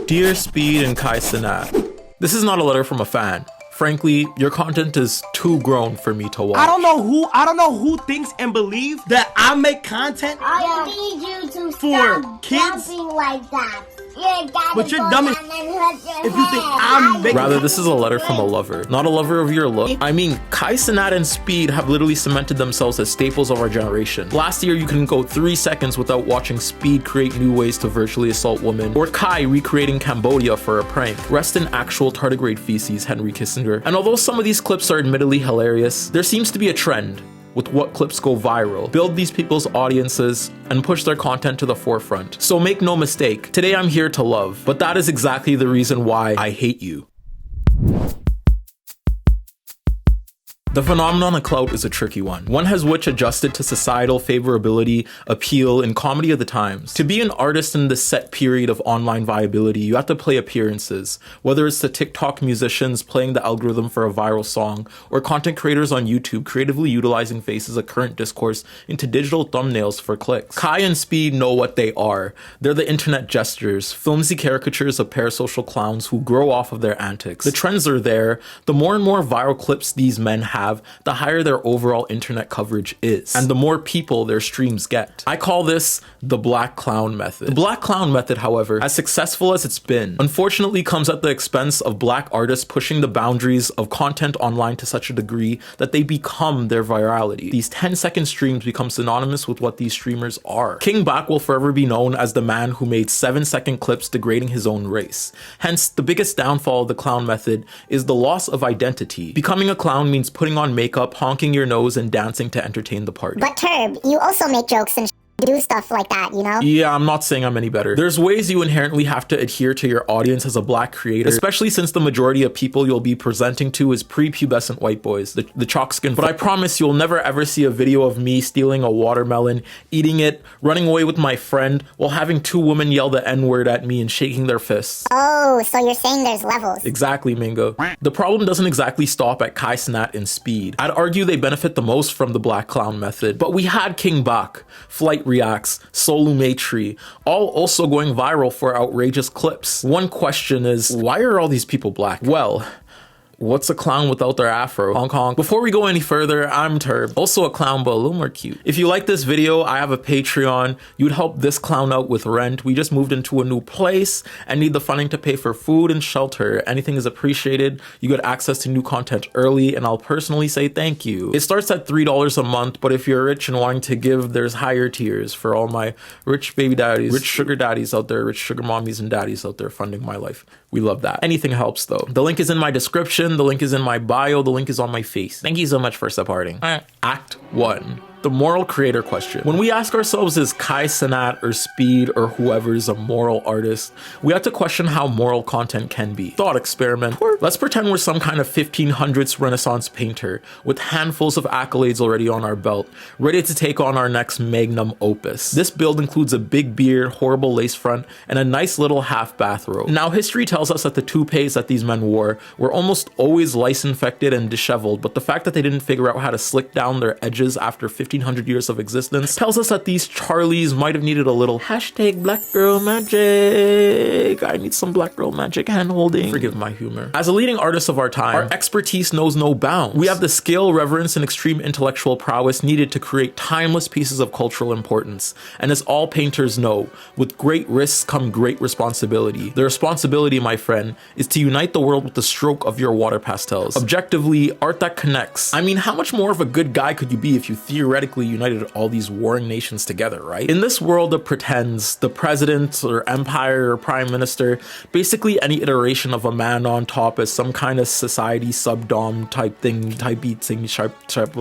Dear Speed and Kai Cenat, this is not a letter from a fan. Frankly, your content is too grown for me to watch. I don't know who thinks and believes that I make content I need you to for stop kids jumping like that. But you're dumb if you think I'm making... Rather, this is a letter from a lover, not a lover of your look. I mean, Kai Cenat and Speed have literally cemented themselves as staples of our generation. Last year, you couldn't go 3 seconds without watching Speed create new ways to virtually assault women, or Kai recreating Cambodia for a prank. Rest in actual tardigrade feces, Henry Kissinger. And although some of these clips are admittedly hilarious, there seems to be a trend with what clips go viral, build these people's audiences, and push their content to the forefront. So make no mistake, today I'm here to love, but that is exactly the reason why I hate you. The phenomenon of clout is a tricky one has which adjusted to societal favorability, appeal, and comedy of the times. To be an artist in this set period of online viability, you have to play appearances, whether it's the TikTok musicians playing the algorithm for a viral song, or content creators on YouTube creatively utilizing faces of current discourse into digital thumbnails for clicks. Kai and Speed know what they are. They're the internet jesters, flimsy caricatures of parasocial clowns who grow off of their antics. The trends are there. The more and more viral clips these men have, the higher their overall internet coverage is, and the more people their streams get. I call this the black clown method. The black clown method, however, as successful as it's been, unfortunately comes at the expense of black artists pushing the boundaries of content online to such a degree that they become their virality. These 10-second streams become synonymous with what these streamers are. King Bach will forever be known as the man who made 7-second clips degrading his own race. Hence, the biggest downfall of the clown method is the loss of identity. Becoming a clown means putting on makeup, honking your nose, and dancing to entertain the party. But Tirrrrb, you also make jokes and do stuff like that, you know? Yeah, I'm not saying I'm any better. There's ways you inherently have to adhere to your audience as a black creator, especially since the majority of people you'll be presenting to is prepubescent white boys, the chalk skin. But I promise you'll never ever see a video of me stealing a watermelon, eating it, running away with my friend, while having 2 women yell the N-word at me and shaking their fists. Oh, so you're saying there's levels. Exactly, Mingo. The problem doesn't exactly stop at Kai Cenat and Speed. I'd argue they benefit the most from the black clown method, but we had King Bach, Flight Reacts, Solumetry, all also going viral for outrageous clips. One question is, why are all these people black? Well, what's a clown without their afro? Honk honk. Before we go any further, I'm Tirrrrb, also a clown but a little more cute. If you like this video, I have a Patreon. You'd help this clown out with rent. We just moved into a new place and need the funding to pay for food and shelter. Anything is appreciated. You get access to new content early, and I'll personally say thank you. It starts at $3 a month, but if you're rich and wanting to give, there's higher tiers for all my rich baby daddies, rich sugar daddies out there, rich sugar mommies and daddies out there funding my life. We love that. Anything helps though. The link is in my description. The link is in my bio. The link is on my face. Thank you so much for supporting. Act 1. The moral creator question. When we ask ourselves, is Kai Cenat or Speed or whoever is a moral artist, we have to question how moral content can be. Thought experiment. Let's pretend we're some kind of 1500s Renaissance painter with handfuls of accolades already on our belt, ready to take on our next magnum opus. This build includes a big beard, horrible lace front, and a nice little half bathrobe. Now, history tells us that the toupees that these men wore were almost always lice-infected and disheveled, but the fact that they didn't figure out how to slick down their edges after 1500 years of existence tells us that these Charlies might have needed a little hashtag black girl magic. I need some black girl magic hand holding. Forgive my humor. As a leading artist of our time, our expertise knows no bounds. We have the skill, reverence, and extreme intellectual prowess needed to create timeless pieces of cultural importance. And as all painters know, with great risks come great responsibility. The responsibility, my friend, is to unite the world with the stroke of your water pastels. Objectively, art that connects. I mean, how much more of a good guy could you be if you theoretically united all these warring nations together, right? In this world of pretends, the president or empire or prime minister, basically any iteration of a man on top as some kind of society sub-dom type thing, type beat thing, sharp,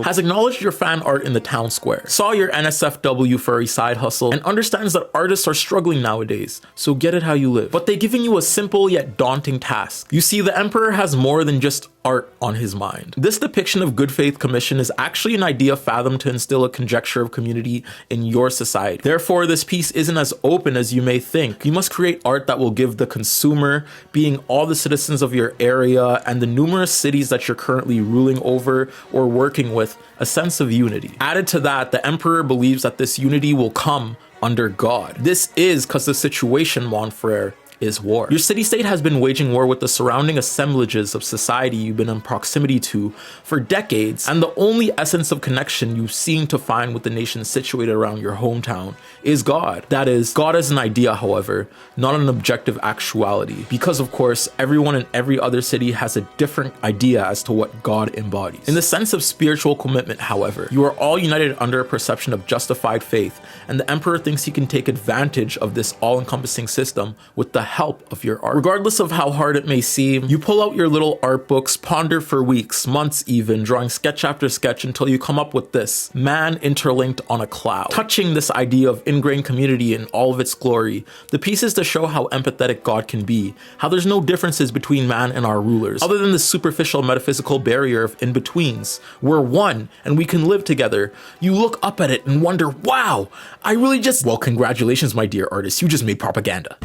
has acknowledged your fan art in the town square, saw your NSFW furry side hustle, and understands that artists are struggling nowadays, so get it how you live. But they've given you a simple yet daunting task. You see, the emperor has more than just art on his mind. This depiction of good faith commission is actually an idea fathomed to instill a conjecture of community in your society. Therefore, this piece isn't as open as you may think. You must create art that will give the consumer, being all the citizens of your area and the numerous cities that you're currently ruling over or working with, a sense of unity. Added to that, the emperor believes that this unity will come under God. This is because the situation, mon frere, is war. Your city-state has been waging war with the surrounding assemblages of society you've been in proximity to for decades, and the only essence of connection you seem to find with the nation situated around your hometown is God. That is, God as an idea, however, not an objective actuality, because of course, everyone in every other city has a different idea as to what God embodies. In the sense of spiritual commitment, however, you are all united under a perception of justified faith, and the Emperor thinks he can take advantage of this all-encompassing system with the help of your art. Regardless of how hard it may seem, you pull out your little art books, ponder for weeks, months even, drawing sketch after sketch until you come up with this: man interlinked on a cloud. Touching this idea of ingrained community in all of its glory, the pieces to show how empathetic God can be, how there's no differences between man and our rulers, other than the superficial metaphysical barrier of in-betweens. We're one, and we can live together. You look up at it and wonder, wow, I really just... Well, congratulations, my dear artist, you just made propaganda.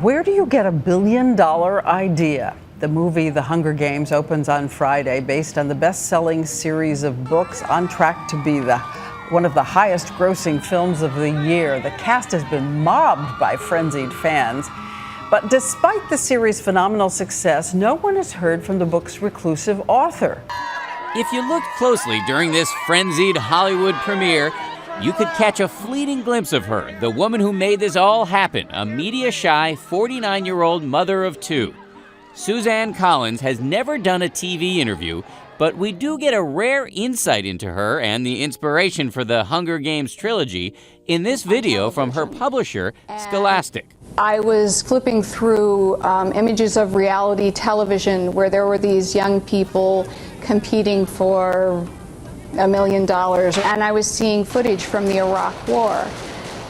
Where do you get $1 billion idea? The movie The Hunger Games opens on Friday, based on the best-selling series of books, on track to be one of the highest-grossing films of the year. The cast has been mobbed by frenzied fans. But despite the series' phenomenal success, no one has heard from the book's reclusive author. If you looked closely during this frenzied Hollywood premiere, you could catch a fleeting glimpse of her, the woman who made this all happen, a media-shy 49-year-old mother of two. Suzanne Collins has never done a TV interview, but we do get a rare insight into her and the inspiration for the Hunger Games trilogy in this video from her publisher, Scholastic. I was flipping through images of reality television where there were these young people competing for $1 million, and I was seeing footage from the Iraq War,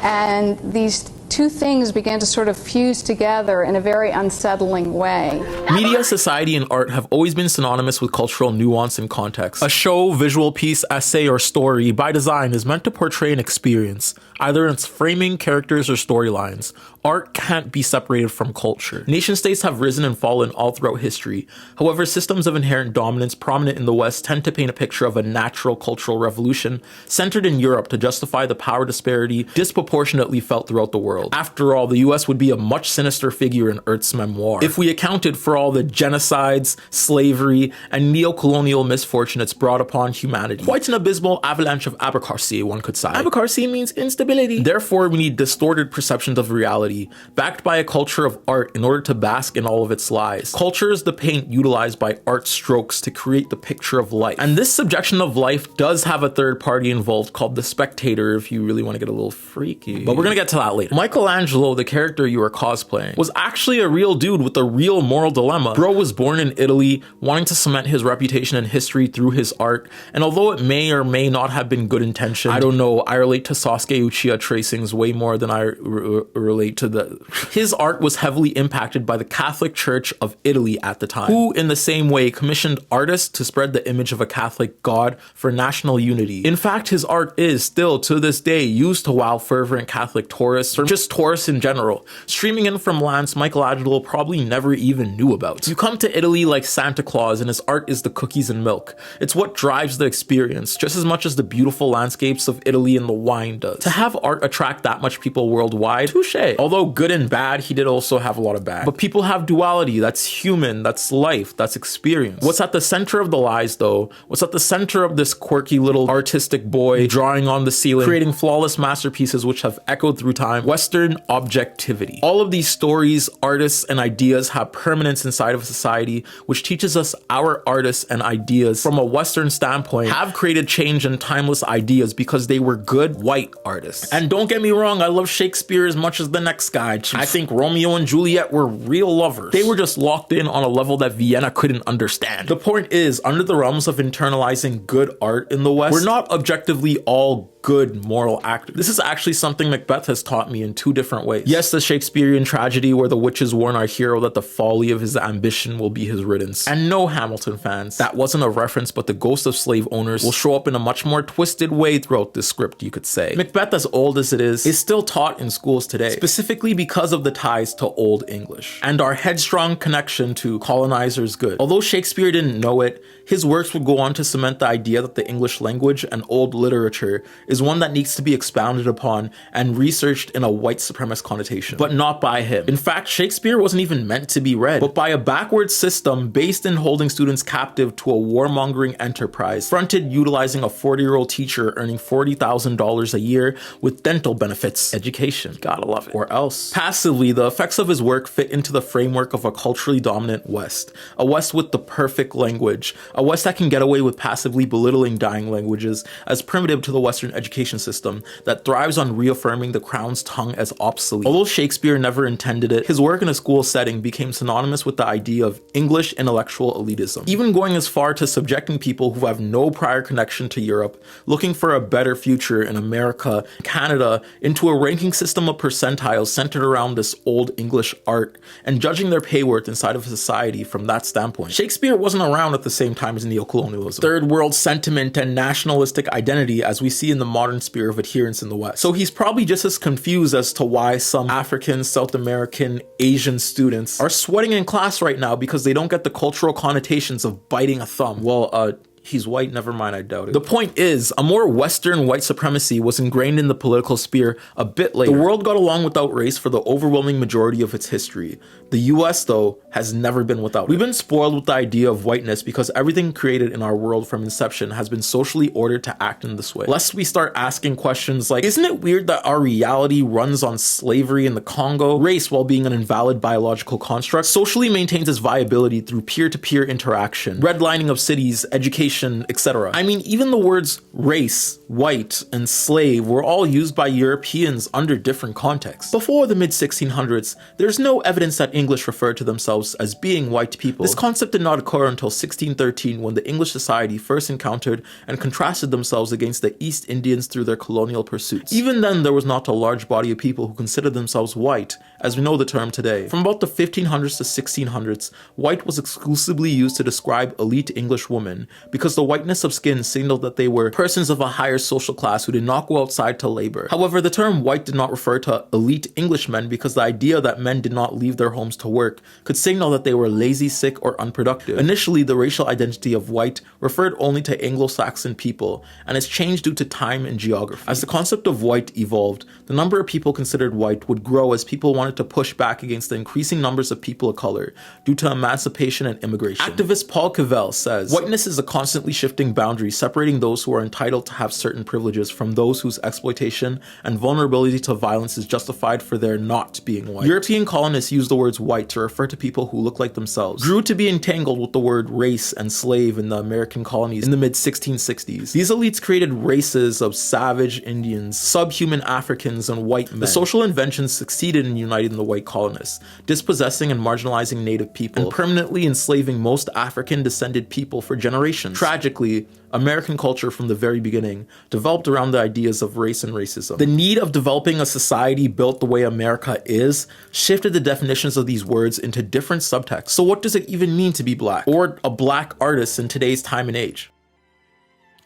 and these two things began to sort of fuse together in a very unsettling way. Media, society, and art have always been synonymous with cultural nuance and context. A show, visual piece, essay, or story, by design, is meant to portray an experience, either in its framing, characters, or storylines. Art can't be separated from culture. Nation states have risen and fallen all throughout history. However, systems of inherent dominance prominent in the West tend to paint a picture of a natural cultural revolution centered in Europe to justify the power disparity disproportionately felt throughout the world. After all, the US would be a much sinister figure in Earth's memoir if we accounted for all the genocides, slavery, and neo-colonial misfortune it's brought upon humanity. Quite an abysmal avalanche of abercrombie, one could say. Abercrombie means instability. Therefore, we need distorted perceptions of reality, backed by a culture of art in order to bask in all of its lies. Culture is the paint utilized by art strokes to create the picture of life. And this subjection of life does have a third party involved called the spectator, if you really want to get a little freaky. But we're gonna get to that later. Michelangelo, the character you are cosplaying, was actually a real dude with a real moral dilemma. Bro was born in Italy, wanting to cement his reputation in history through his art, and although it may or may not have been good intention, I don't know, I relate to Sasuke Uchiha tracings way more than I relate to his art was heavily impacted by the Catholic Church of Italy at the time, who in the same way commissioned artists to spread the image of a Catholic God for national unity. In fact, his art is still to this day used to wow fervent Catholic tourists, or just tourists in general, streaming in from lands Michelangelo probably never even knew about. You come to Italy like Santa Claus and his art is the cookies and milk. It's what drives the experience just as much as the beautiful landscapes of Italy and the wine does. To have art attract that much people worldwide, touche. Although good and bad, he did also have a lot of bad. But people have duality, that's human, that's life, that's experience. What's at the center of the lies though, what's at the center of this quirky little artistic boy drawing on the ceiling, creating flawless masterpieces which have echoed through time? Western objectivity. All of these stories, artists, and ideas have permanence inside of society, which teaches us our artists and ideas from a Western standpoint have created change and timeless ideas because they were good white artists. And don't get me wrong, I love Shakespeare as much as the next guy. I think Romeo and Juliet were real lovers. They were just locked in on a level that Vienna couldn't understand. The point is, under the realms of internalizing good art in the West, we're not objectively all good moral actors. This is actually something Macbeth has taught me in two different ways. Yes, the Shakespearean tragedy where the witches warn our hero that the folly of his ambition will be his riddance. And no, Hamilton fans, that wasn't a reference, but the ghost of slave owners will show up in a much more twisted way throughout this script, you could say. Macbeth, as old as it is still taught in schools today, specifically because of the ties to Old English and our headstrong connection to colonizers' good. Although Shakespeare didn't know it, his works would go on to cement the idea that the English language and old literature is one that needs to be expounded upon and researched in a white supremacist connotation, but not by him. In fact, Shakespeare wasn't even meant to be read, but by a backwards system based in holding students captive to a warmongering enterprise, fronted utilizing a 40-year-old teacher earning $40,000 a year with dental benefits. Education. Gotta love it. Or else. Passively, the effects of his work fit into the framework of a culturally dominant West. A West with the perfect language. A West that can get away with passively belittling dying languages as primitive to the Western education system that thrives on reaffirming the crown's tongue as obsolete. Although Shakespeare never intended it, his work in a school setting became synonymous with the idea of English intellectual elitism, even going as far to subjecting people who have no prior connection to Europe, looking for a better future in America, Canada, into a ranking system of percentiles centered around this old English art, and judging their pay worth inside of society from that standpoint. Shakespeare wasn't around at the same time as neocolonialism, third world sentiment, and nationalistic identity as we see in the modern sphere of adherence in the West. So he's probably just as confused as to why some African, South American, Asian students are sweating in class right now because they don't get the cultural connotations of biting a thumb. Well, he's white, never mind, I doubt it. The point is, a more Western white supremacy was ingrained in the political sphere a bit later. The world got along without race for the overwhelming majority of its history. The US, though, has never been without it. We've been spoiled with the idea of whiteness because everything created in our world from inception has been socially ordered to act in this way. Lest we start asking questions like, isn't it weird that our reality runs on slavery in the Congo? Race, while being an invalid biological construct, socially maintains its viability through peer-to-peer interaction, redlining of cities, education, etc. I mean, even the words race, white, and slave were all used by Europeans under different contexts. Before the mid-1600s, there's no evidence that English referred to themselves as being white people. This concept did not occur until 1613 when the English society first encountered and contrasted themselves against the East Indians through their colonial pursuits. Even then, there was not a large body of people who considered themselves white, as we know the term today. From about the 1500s to 1600s, white was exclusively used to describe elite English women because the whiteness of skin signaled that they were persons of a higher social class who did not go outside to labor. However, the term white did not refer to elite Englishmen because the idea that men did not leave their homes to work could signal that they were lazy, sick, or unproductive. Initially, the racial identity of white referred only to Anglo-Saxon people, and has changed due to time and geography. As the concept of white evolved, the number of people considered white would grow as people wanted to push back against the increasing numbers of people of color due to emancipation and immigration. Activist Paul Cavell says, whiteness is a constantly shifting boundary separating those who are entitled to have certain privileges from those whose exploitation and vulnerability to violence is justified for their not being white. European colonists used the words white to refer to people who look like themselves, grew to be entangled with the word race and slave in the American colonies in the mid-1660s. These elites created races of savage Indians, subhuman Africans, and white men. The social inventions succeeded in uniting the white colonists, dispossessing and marginalizing native people, and permanently enslaving most African-descended people for generations. Tragically, American culture from the very beginning developed around the ideas of race and racism. The need of developing a society built the way America is shifted the definitions of these words into different subtexts. So what does it even mean to be black? Or a black artist in today's time and age?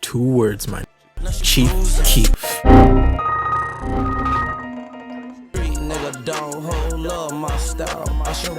2 words, man. Chief Keef.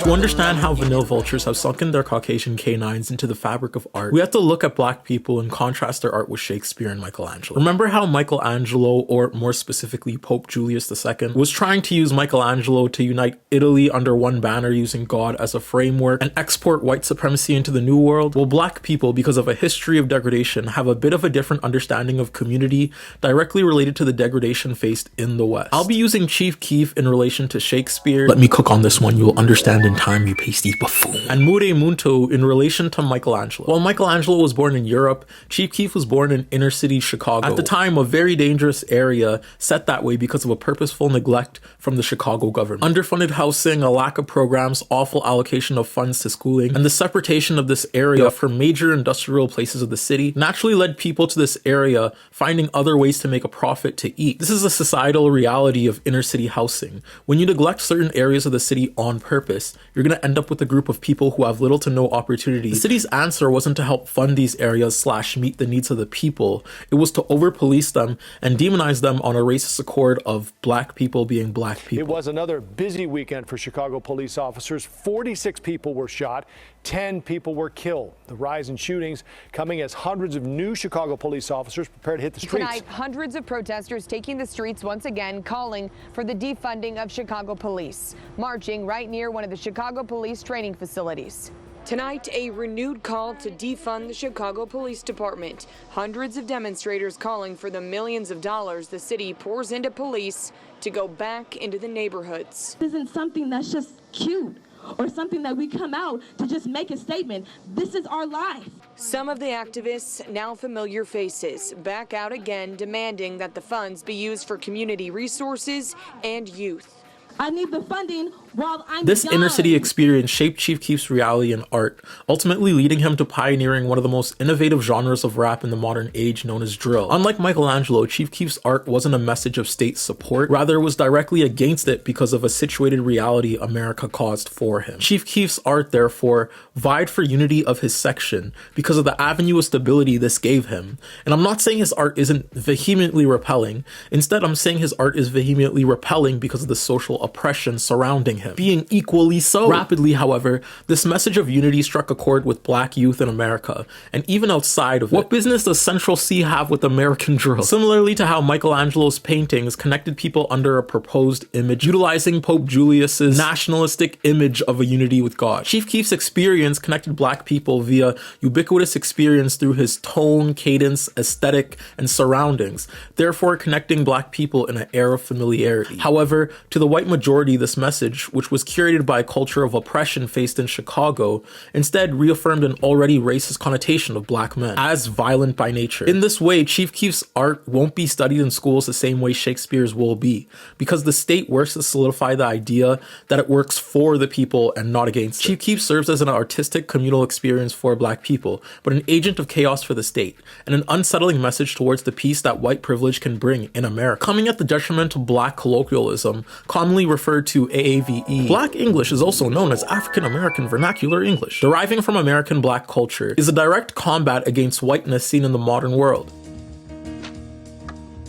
To understand how vanilla vultures have sunken their Caucasian canines into the fabric of art, we have to look at black people and contrast their art with Shakespeare and Michelangelo. Remember how Michelangelo, or more specifically Pope Julius II, was trying to use Michelangelo to unite Italy under one banner using God as a framework and export white supremacy into the New World? Well, black people, because of a history of degradation, have a bit of a different understanding of community directly related to the degradation faced in the West. I'll be using Chief Keef in relation to Shakespeare. Let me cook on this one, you'll understand in time, you pasty buffoon. And Mure Munto in relation to Michelangelo. While Michelangelo was born in Europe, Chief Keef was born in inner city Chicago. At the time, a very dangerous area set that way because of a purposeful neglect from the Chicago government. Underfunded housing, a lack of programs, awful allocation of funds to schooling, and the separation of this area from major industrial places of the city naturally led people to this area finding other ways to make a profit to eat. This is a societal reality of inner city housing. When you neglect certain areas of the city on purpose, purpose, you're going to end up with a group of people who have little to no opportunity. The city's answer wasn't to help fund these areas / meet the needs of the people. It was to over-police them and demonize them on a racist accord of black people being black people. It was another busy weekend for Chicago police officers. 46 people were shot, 10 people were killed. The rise in shootings coming as hundreds of new Chicago police officers prepare to hit the streets. Tonight, hundreds of protesters taking the streets once again, calling for the defunding of Chicago police, marching right near one of the Chicago police training facilities. Tonight, a renewed call to defund the Chicago Police Department. Hundreds of demonstrators calling for the millions of dollars the city pours into police to go back into the neighborhoods. This isn't something that's just cute or something that we come out to just make a statement. This is our life. Some of the activists, now familiar faces, back out again, demanding that the funds be used for community resources and youth. I need the funding while I'm This young. inner city experience shaped Chief Keef's reality and art, ultimately leading him to pioneering one of the most innovative genres of rap in the modern age, known as drill. Unlike Michelangelo, Chief Keef's art wasn't a message of state support, rather it was directly against it because of a situated reality America caused for him. Chief Keef's art, therefore, vied for unity of his section because of the avenue of stability this gave him. And I'm not saying his art isn't vehemently repelling, instead I'm saying his art is vehemently repelling because of the social oppression surrounding him, being equally so. Rapidly, however, this message of unity struck a chord with black youth in America, and even outside of it. What business does Central C have with American drill? Similarly to how Michelangelo's paintings connected people under a proposed image, utilizing Pope Julius's nationalistic image of a unity with God. Chief Keef's experience connected black people via ubiquitous experience through his tone, cadence, aesthetic, and surroundings, therefore connecting black people in an air of familiarity. However, to the white majority, this message, which was curated by a culture of oppression faced in Chicago, instead reaffirmed an already racist connotation of black men as violent by nature. In this way, Chief Keef's art won't be studied in schools the same way Shakespeare's will be, because the state works to solidify the idea that it works for the people and not against it. Chief Keef serves as an artistic communal experience for black people, but an agent of chaos for the state, and an unsettling message towards the peace that white privilege can bring in America. Coming at the detriment of black colloquialism, commonly referred to AAVE, Black English is also known as African American Vernacular English, deriving from American black culture, is a direct combat against whiteness seen in the modern world.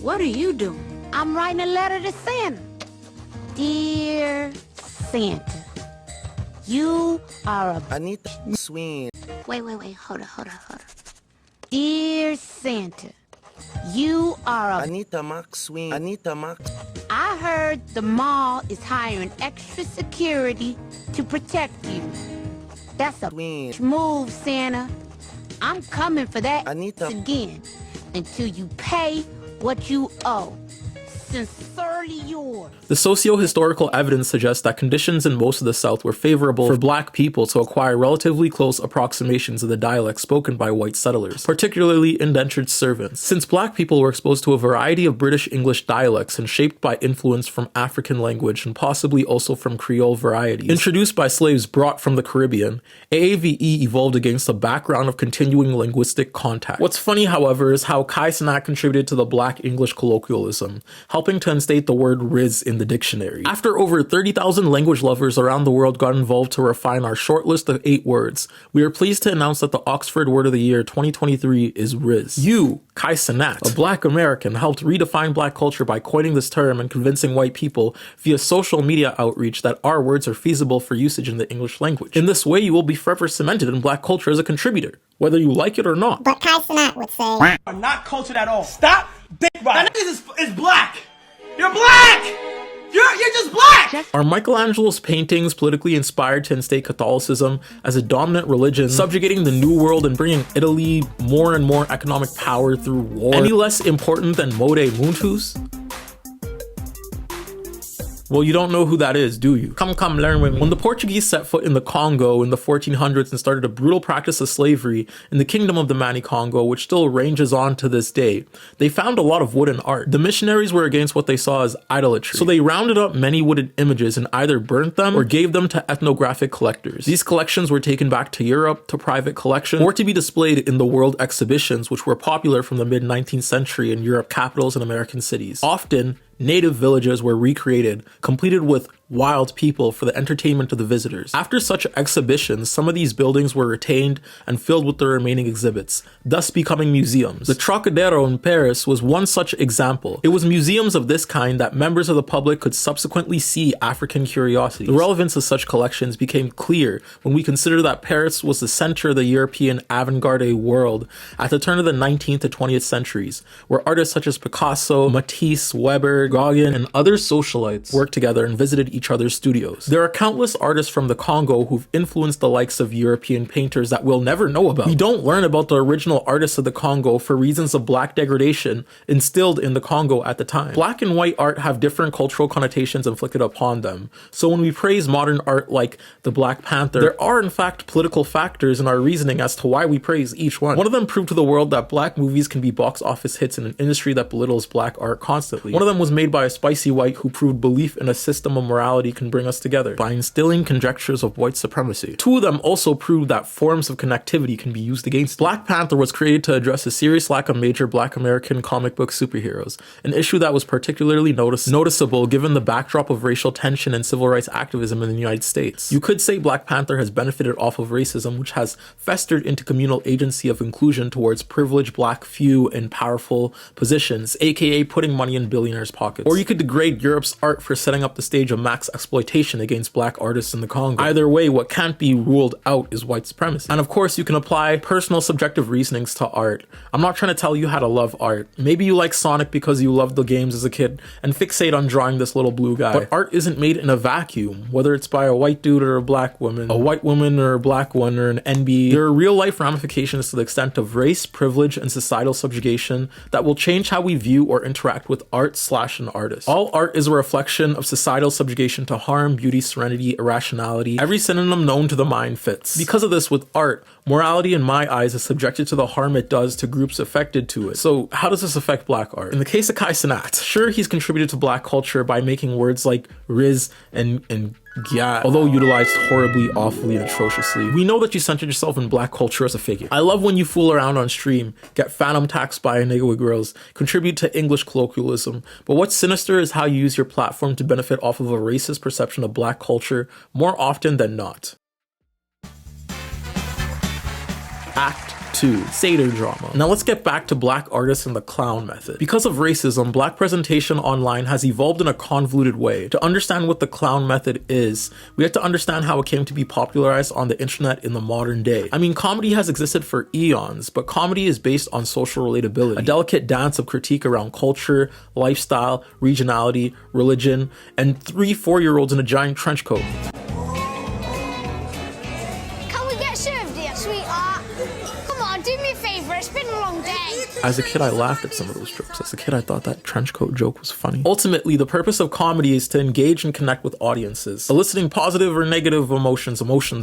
What are you doing? I'm writing a letter to Santa. Dear Santa, you are a Anita Sween. Wait, hold on. Dear Santa, you are a Anita Maxween. Anita Max. I heard the mall is hiring extra security to protect you. That's a move, Santa. I'm coming for that Anita again until you pay what you owe. Sincerely yours. The socio-historical evidence suggests that conditions in most of the South were favorable for black people to acquire relatively close approximations of the dialect spoken by white settlers, particularly indentured servants. Since black people were exposed to a variety of British English dialects and shaped by influence from African language and possibly also from Creole varieties, introduced by slaves brought from the Caribbean, AAVE evolved against a background of continuing linguistic contact. What's funny, however, is how Kai Cenat contributed to the black English colloquialism, helping to instate the word Riz in the dictionary. After over 30,000 language lovers around the world got involved to refine our short list of 8 words, we are pleased to announce that the Oxford Word of the Year 2023 is Riz. You, Kai Cenat, a black American, helped redefine black culture by coining this term and convincing white people via social media outreach that our words are feasible for usage in the English language. In this way, you will be forever cemented in black culture as a contributor, whether you like it or not. But Kai Cenat would say, Are not cultured at all. Stop dick riding. That nigga is black. You're black. You're just black. Are Michelangelo's paintings politically inspired to instate Catholicism as a dominant religion, subjugating the New World and bringing Italy more and more economic power through war, any less important than Mode Muntus? Well, you don't know who that is, do you? Come learn with me. When the Portuguese set foot in the Congo in the 1400s and started a brutal practice of slavery in the kingdom of the Mani-Congo, which still ranges on to this day, they found a lot of wooden art. The missionaries were against what they saw as idolatry, so they rounded up many wooden images and either burnt them or gave them to ethnographic collectors. These collections were taken back to Europe to private collection or to be displayed in the world exhibitions, which were popular from the mid-19th century in Europe capitals and American cities. Often, native villages were recreated, completed with wild people for the entertainment of the visitors. After such exhibitions, some of these buildings were retained and filled with the remaining exhibits, thus becoming museums. The Trocadero in Paris was one such example. It was museums of this kind that members of the public could subsequently see African curiosities. The relevance of such collections became clear when we consider that Paris was the center of the European avant-garde world at the turn of the 19th to 20th centuries, where artists such as Picasso, Matisse, Weber, Gauguin, and other socialites worked together and visited each other's studios. There are countless artists from the Congo who've influenced the likes of European painters that we'll never know about. We don't learn about the original artists of the Congo for reasons of black degradation instilled in the Congo at the time. Black and white art have different cultural connotations inflicted upon them. So when we praise modern art like the Black Panther, there are in fact political factors in our reasoning as to why we praise each one. One of them proved to the world that black movies can be box office hits in an industry that belittles black art constantly. One of them was made by a spicy white who proved belief in a system of morality can bring us together by instilling conjectures of white supremacy. Two of them also proved that forms of connectivity can be used against. Black Panther was created to address a serious lack of major black American comic book superheroes, an issue that was particularly noticeable given the backdrop of racial tension and civil rights activism in the United States. You could say Black Panther has benefited off of racism, which has festered into communal agency of inclusion towards privileged black few in powerful positions, aka putting money in billionaires' pockets. Or you could degrade Europe's art for setting up the stage of max exploitation against black artists in the Congo. Either way, what can't be ruled out is white supremacy. And of course, you can apply personal subjective reasonings to art. I'm not trying to tell you how to love art. Maybe you like Sonic because you loved the games as a kid and fixate on drawing this little blue guy. But art isn't made in a vacuum, whether it's by a white dude or a black woman, a white woman or a black one or an NB. There are real life ramifications to the extent of race, privilege, and societal subjugation that will change how we view or interact with art / an artist. All art is a reflection of societal subjugation to harm, beauty, serenity, irrationality. Every synonym known to the mind fits. Because of this, with art, morality in my eyes is subjected to the harm it does to groups affected to it. So how does this affect black art? In the case of Kai Cenat, sure, he's contributed to black culture by making words like Riz and Gyat, although utilized horribly, awfully, and atrociously. We know that you centered yourself in black culture as a figure. I love when you fool around on stream, get phantom taxed by a nigga with grills, contribute to English colloquialism, but what's sinister is how you use your platform to benefit off of a racist perception of black culture more often than not. Act 2. Satyr Drama. Now let's get back to black artists and the clown method. Because of racism, black presentation online has evolved in a convoluted way. To understand what the clown method is, we have to understand how it came to be popularized on the internet in the modern day. I mean, comedy has existed for eons, but comedy is based on social relatability, a delicate dance of critique around culture, lifestyle, regionality, religion, and 3-4-year-olds in a giant trench coat. As a kid, I laughed at some of those jokes. As a kid, I thought that trench coat joke was funny. Ultimately, the purpose of comedy is to engage and connect with audiences, eliciting positive or negative emotions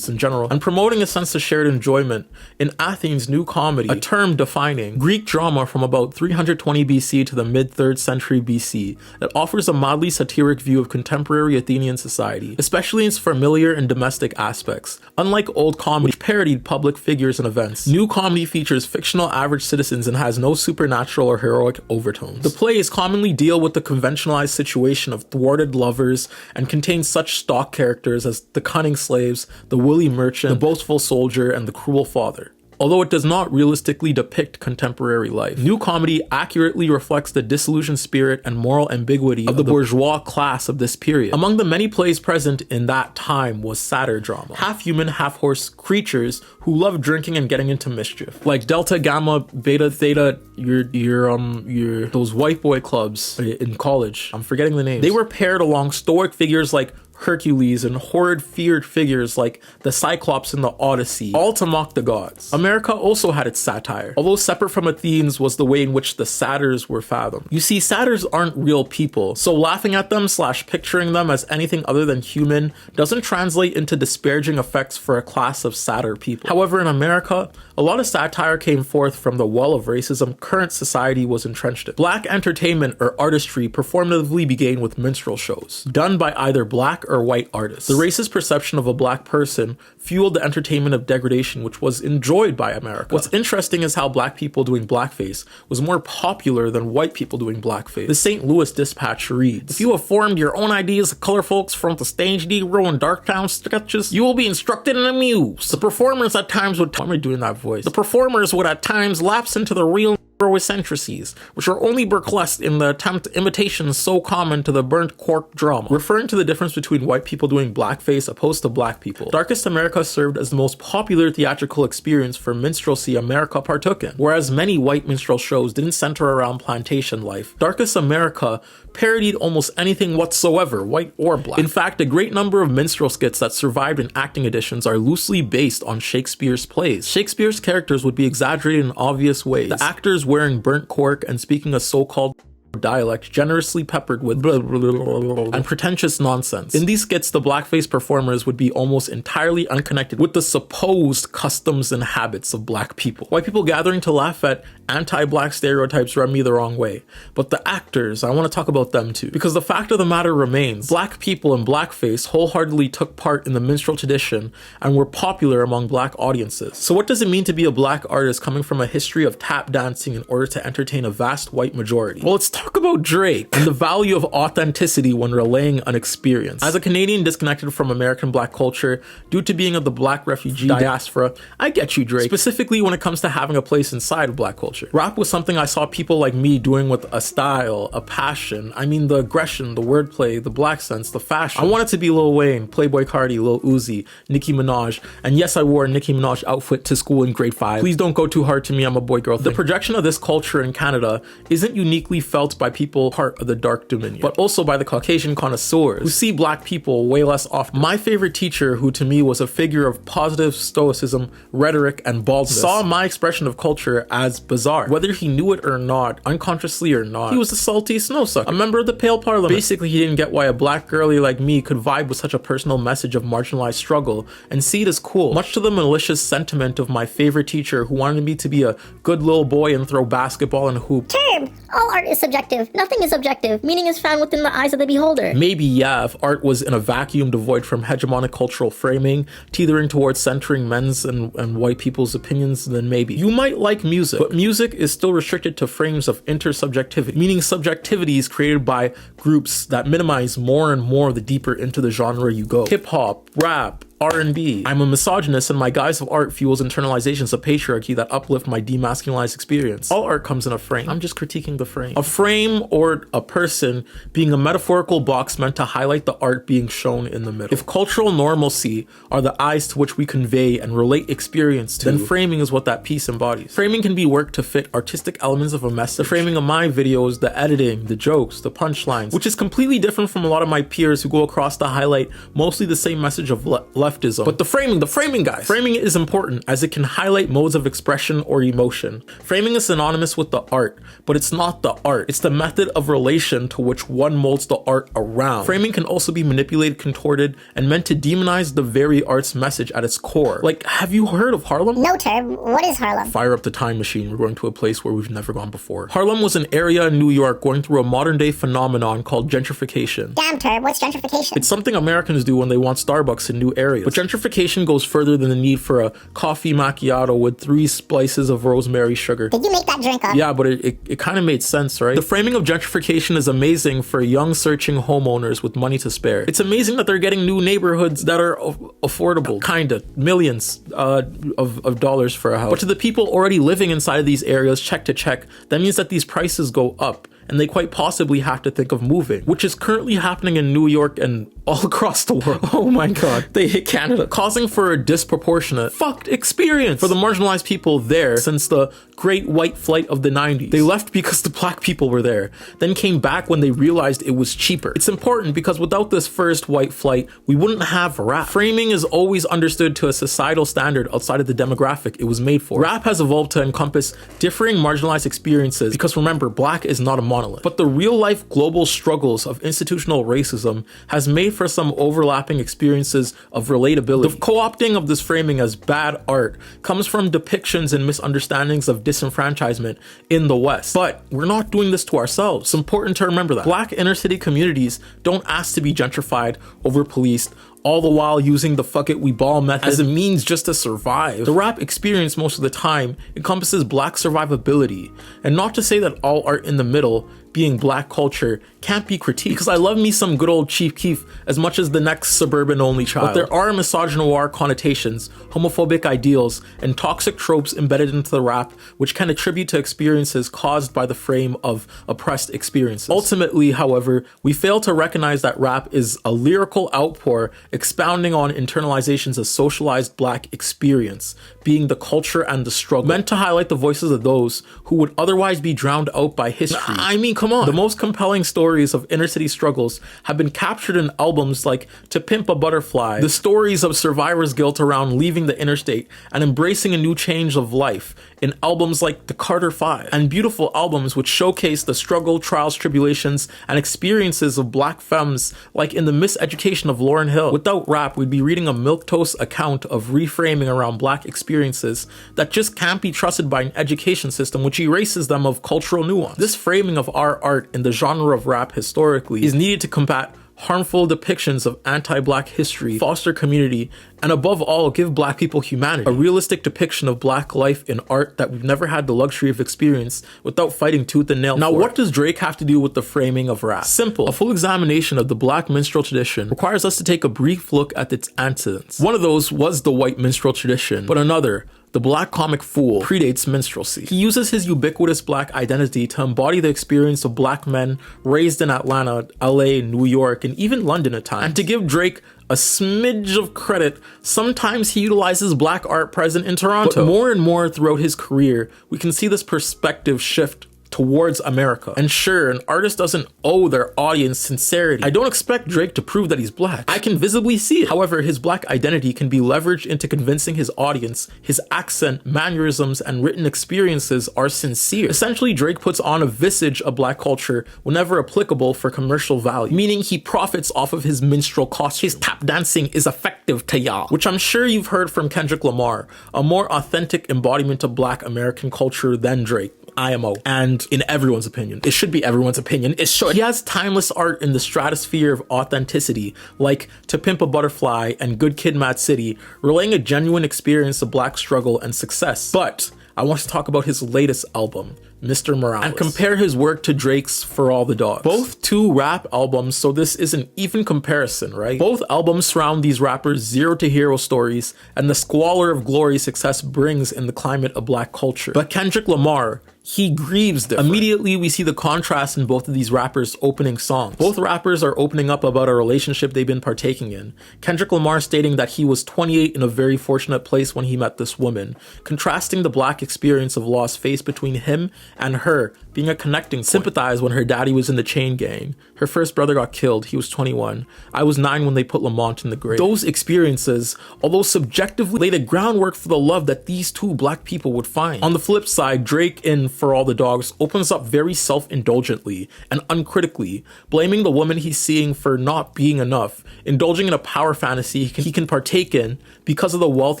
in general, and promoting a sense of shared enjoyment. In Athens' new comedy, a term defining Greek drama from about 320 BC to the mid-3rd century BC that offers a mildly satiric view of contemporary Athenian society, especially in its familiar and domestic aspects. Unlike old comedy, which parodied public figures and events, new comedy features fictional average citizens and has no supernatural or heroic overtones. The plays commonly deal with the conventionalized situation of thwarted lovers and contain such stock characters as the cunning slaves, the wily merchant, the boastful soldier, and the cruel father. Although it does not realistically depict contemporary life, new comedy accurately reflects the disillusioned spirit and moral ambiguity of the bourgeois class of this period. Among the many plays present in that time was Satyr Drama, half-human, half-horse creatures who love drinking and getting into mischief, like Delta, Gamma, Beta, Theta, those white boy clubs in college. I'm forgetting the names. They were paired along stoic figures like Hercules and horrid feared figures like the Cyclops in the Odyssey, all to mock the gods. America also had its satire, although separate from Athens was the way in which the satyrs were fathomed. You see, satyrs aren't real people, so laughing at them / picturing them as anything other than human doesn't translate into disparaging effects for a class of satyr people. However, in America, a lot of satire came forth from the well of racism current society was entrenched in. Black entertainment or artistry performatively began with minstrel shows, done by either black or or white artists. The racist perception of a black person fueled the entertainment of degradation, which was enjoyed by America. What's interesting is how black people doing blackface was more popular than white people doing blackface. The St. Louis Dispatch reads, "If you have formed your own ideas of color folks from the stage Negro and Darktown sketches, you will be instructed and amused. The performers at times would..." Why am I doing that voice? The performers would at times lapse into the real eccentricities, which are only burlesqued in the attempt imitations so common to the burnt cork drama, referring to the difference between white people doing blackface opposed to black people. Darkest America served as the most popular theatrical experience for minstrelsy America partook in, whereas many white minstrel shows didn't center around plantation life. Darkest America parodied almost anything whatsoever, white or black. In fact, a great number of minstrel skits that survived in acting editions are loosely based on Shakespeare's plays. Shakespeare's characters would be exaggerated in obvious ways. The actors wearing burnt cork and speaking a so-called dialect generously peppered with blah, blah, blah, blah, blah, and pretentious nonsense. In these skits, the blackface performers would be almost entirely unconnected with the supposed customs and habits of black people. White people gathering to laugh at anti-black stereotypes rubbed me the wrong way. But the actors, I want to talk about them too. Because the fact of the matter remains, black people in blackface wholeheartedly took part in the minstrel tradition and were popular among black audiences. So what does it mean to be a black artist coming from a history of tap dancing in order to entertain a vast white majority? Well, let's talk about Drake and the value of authenticity when relaying an experience. As a Canadian disconnected from American black culture due to being of the black refugee diaspora, I get you, Drake, specifically when it comes to having a place inside of black culture. Rap was something I saw people like me doing with a style, a passion. I mean, the aggression, the wordplay, the black sense, the fashion. I wanted to be Lil Wayne, Playboi Carti, Lil Uzi, Nicki Minaj, and yes, I wore a Nicki Minaj outfit to school in grade 5. Please don't go too hard to me, I'm a boy girl thing. The projection of this culture in Canada isn't uniquely felt by people part of the dark dominion, but also by the Caucasian connoisseurs who see black people way less often. My favorite teacher, who to me was a figure of positive stoicism, rhetoric, and baldness, saw my expression of culture as bizarre. Whether he knew it or not, unconsciously or not, he was a salty snowsucker, a member of the Pale Parliament. Basically, he didn't get why a black girlie like me could vibe with such a personal message of marginalized struggle and see it as cool, much to the malicious sentiment of my favorite teacher who wanted me to be a good little boy and throw basketball and hoop. Tirrrrb! All art is subjective. Nothing is objective. Meaning is found within the eyes of the beholder. Maybe, yeah, if art was in a vacuum devoid from hegemonic cultural framing, teetering towards centering men's and white people's opinions, then maybe. You might like music, but music is still restricted to frames of intersubjectivity, meaning subjectivities created by groups that minimize more and more the deeper into the genre you go. Hip-hop, rap, R&B. I'm a misogynist and my guise of art fuels internalizations of patriarchy that uplift my demasculinized experience. All art comes in a frame. I'm just critiquing the frame. A frame or a person being a metaphorical box meant to highlight the art being shown in the middle. If cultural normalcy are the eyes to which we convey and relate experience to, then framing is what that piece embodies. Framing can be worked to fit artistic elements of a message. The framing of my videos, the editing, the jokes, the punchlines, which is completely different from a lot of my peers who go across to highlight mostly the same message of leftism. But the framing guys. Framing is important as it can highlight modes of expression or emotion. Framing is synonymous with the art, but it's not the art. It's the method of relation to which one molds the art around. Framing can also be manipulated, contorted, and meant to demonize the very art's message at its core. Like, have you heard of Harlem? No, Tirrrrb. What is Harlem? Fire up the time machine. We're going to a place where we've never gone before. Harlem was an area in New York going through a modern day phenomenon called gentrification. Damn, Tirrrrb. What's gentrification? It's something Americans do when they want Starbucks in new areas. But gentrification goes further than the need for a coffee macchiato with 3 slices of rosemary sugar. Did you make that drink up? Yeah, but it kind of made sense, right? The framing of gentrification is amazing for young searching homeowners with money to spare. It's amazing that they're getting new neighborhoods that are affordable, kinda, millions of dollars for a house. But to the people already living inside of these areas, check to check, that means that these prices go up, and they quite possibly have to think of moving, which is currently happening in New York and all across the world. Oh my god, they hit Canada, causing for a disproportionate fucked experience for the marginalized people there. Since the great white flight of the 90s, they left because the black people were there, then came back when they realized it was cheaper. It's important because without this first white flight, we wouldn't have rap. Framing is always understood to a societal standard outside of the demographic it was made for. Rap has evolved to encompass differing marginalized experiences because remember, black is not a monolith, but the real life global struggles of institutional racism has made for some overlapping experiences of relatability. The co-opting of this framing as bad art comes from depictions and misunderstandings of disenfranchisement in the West. But we're not doing this to ourselves. It's important to remember that. Black inner city communities don't ask to be gentrified, over-policed, all the while using the fuck it we ball method as a means just to survive. The rap experience most of the time encompasses Black survivability, and not to say that all art in the middle, being Black culture, can't be critiqued, because I love me some good old Chief Keef as much as the next suburban only child. But there are misogynoir connotations, homophobic ideals, and toxic tropes embedded into the rap which can attribute to experiences caused by the frame of oppressed experiences. Ultimately, however, we fail to recognize that rap is a lyrical outpour expounding on internalizations of socialized Black experience, being the culture and the struggle, meant to highlight the voices of those who would otherwise be drowned out by history. I mean, come on. The most compelling stories of inner city struggles have been captured in albums like To Pimp a Butterfly, the stories of survivors' guilt around leaving the interstate and embracing a new change of life in albums like The Carter Five, and beautiful albums which showcase the struggle, trials, tribulations, and experiences of Black femmes like in The Miseducation of Lauryn Hill. Without rap, we'd be reading a milquetoast account of reframing around Black experiences that just can't be trusted by an education system which erases them of cultural nuance. This framing of our art in the genre of rap historically is needed to combat harmful depictions of anti-Black history, foster community, and above all, give Black people humanity. A realistic depiction of Black life in art that we've never had the luxury of experience without fighting tooth and nail. Now, what does Drake have to do with the framing of rap? Simple. A full examination of the Black minstrel tradition requires us to take a brief look at its antecedents. One of those was the white minstrel tradition, but another, the Black comic fool, predates minstrelsy. He uses his ubiquitous Black identity to embody the experience of Black men raised in Atlanta, LA, New York, and even London at times. And to give Drake a smidge of credit, sometimes he utilizes Black art present in Toronto. But more and more throughout his career, we can see this perspective shift towards America. And sure, an artist doesn't owe their audience sincerity. I don't expect Drake to prove that he's Black. I can visibly see it. However, his Black identity can be leveraged into convincing his audience his accent, mannerisms, and written experiences are sincere. Essentially, Drake puts on a visage of Black culture whenever applicable for commercial value, meaning he profits off of his minstrel costume. His tap dancing is effective to y'all, which I'm sure you've heard from Kendrick Lamar, a more authentic embodiment of Black American culture than Drake. IMO. And in everyone's opinion, it should be everyone's opinion, it should. He has timeless art in the stratosphere of authenticity, like To Pimp a Butterfly and Good Kid, Mad City, relaying a genuine experience of Black struggle and success. But I want to talk about his latest album, Mr. Morales, and compare his work to Drake's For All the Dogs. Both two rap albums, so this is an even comparison, right? Both albums surround these rappers' zero to hero stories and the squalor of glory success brings in the climate of Black culture. But Kendrick Lamar, he grieves different. Immediately, we see the contrast in both of these rappers' opening songs. Both rappers are opening up about a relationship they've been partaking in. Kendrick Lamar stating that he was 28 in a very fortunate place when he met this woman, contrasting the Black experience of loss faced between him and her being a connecting point. Sympathize when her daddy was in the chain gang. Her first brother got killed. He was 21. I was 9 when they put Lamont in the grave. Those experiences, although subjectively, lay the groundwork for the love that these two Black people would find. On the flip side, Drake in For All the Dogs opens up very self-indulgently and uncritically, blaming the woman he's seeing for not being enough, indulging in a power fantasy he can partake in because of the wealth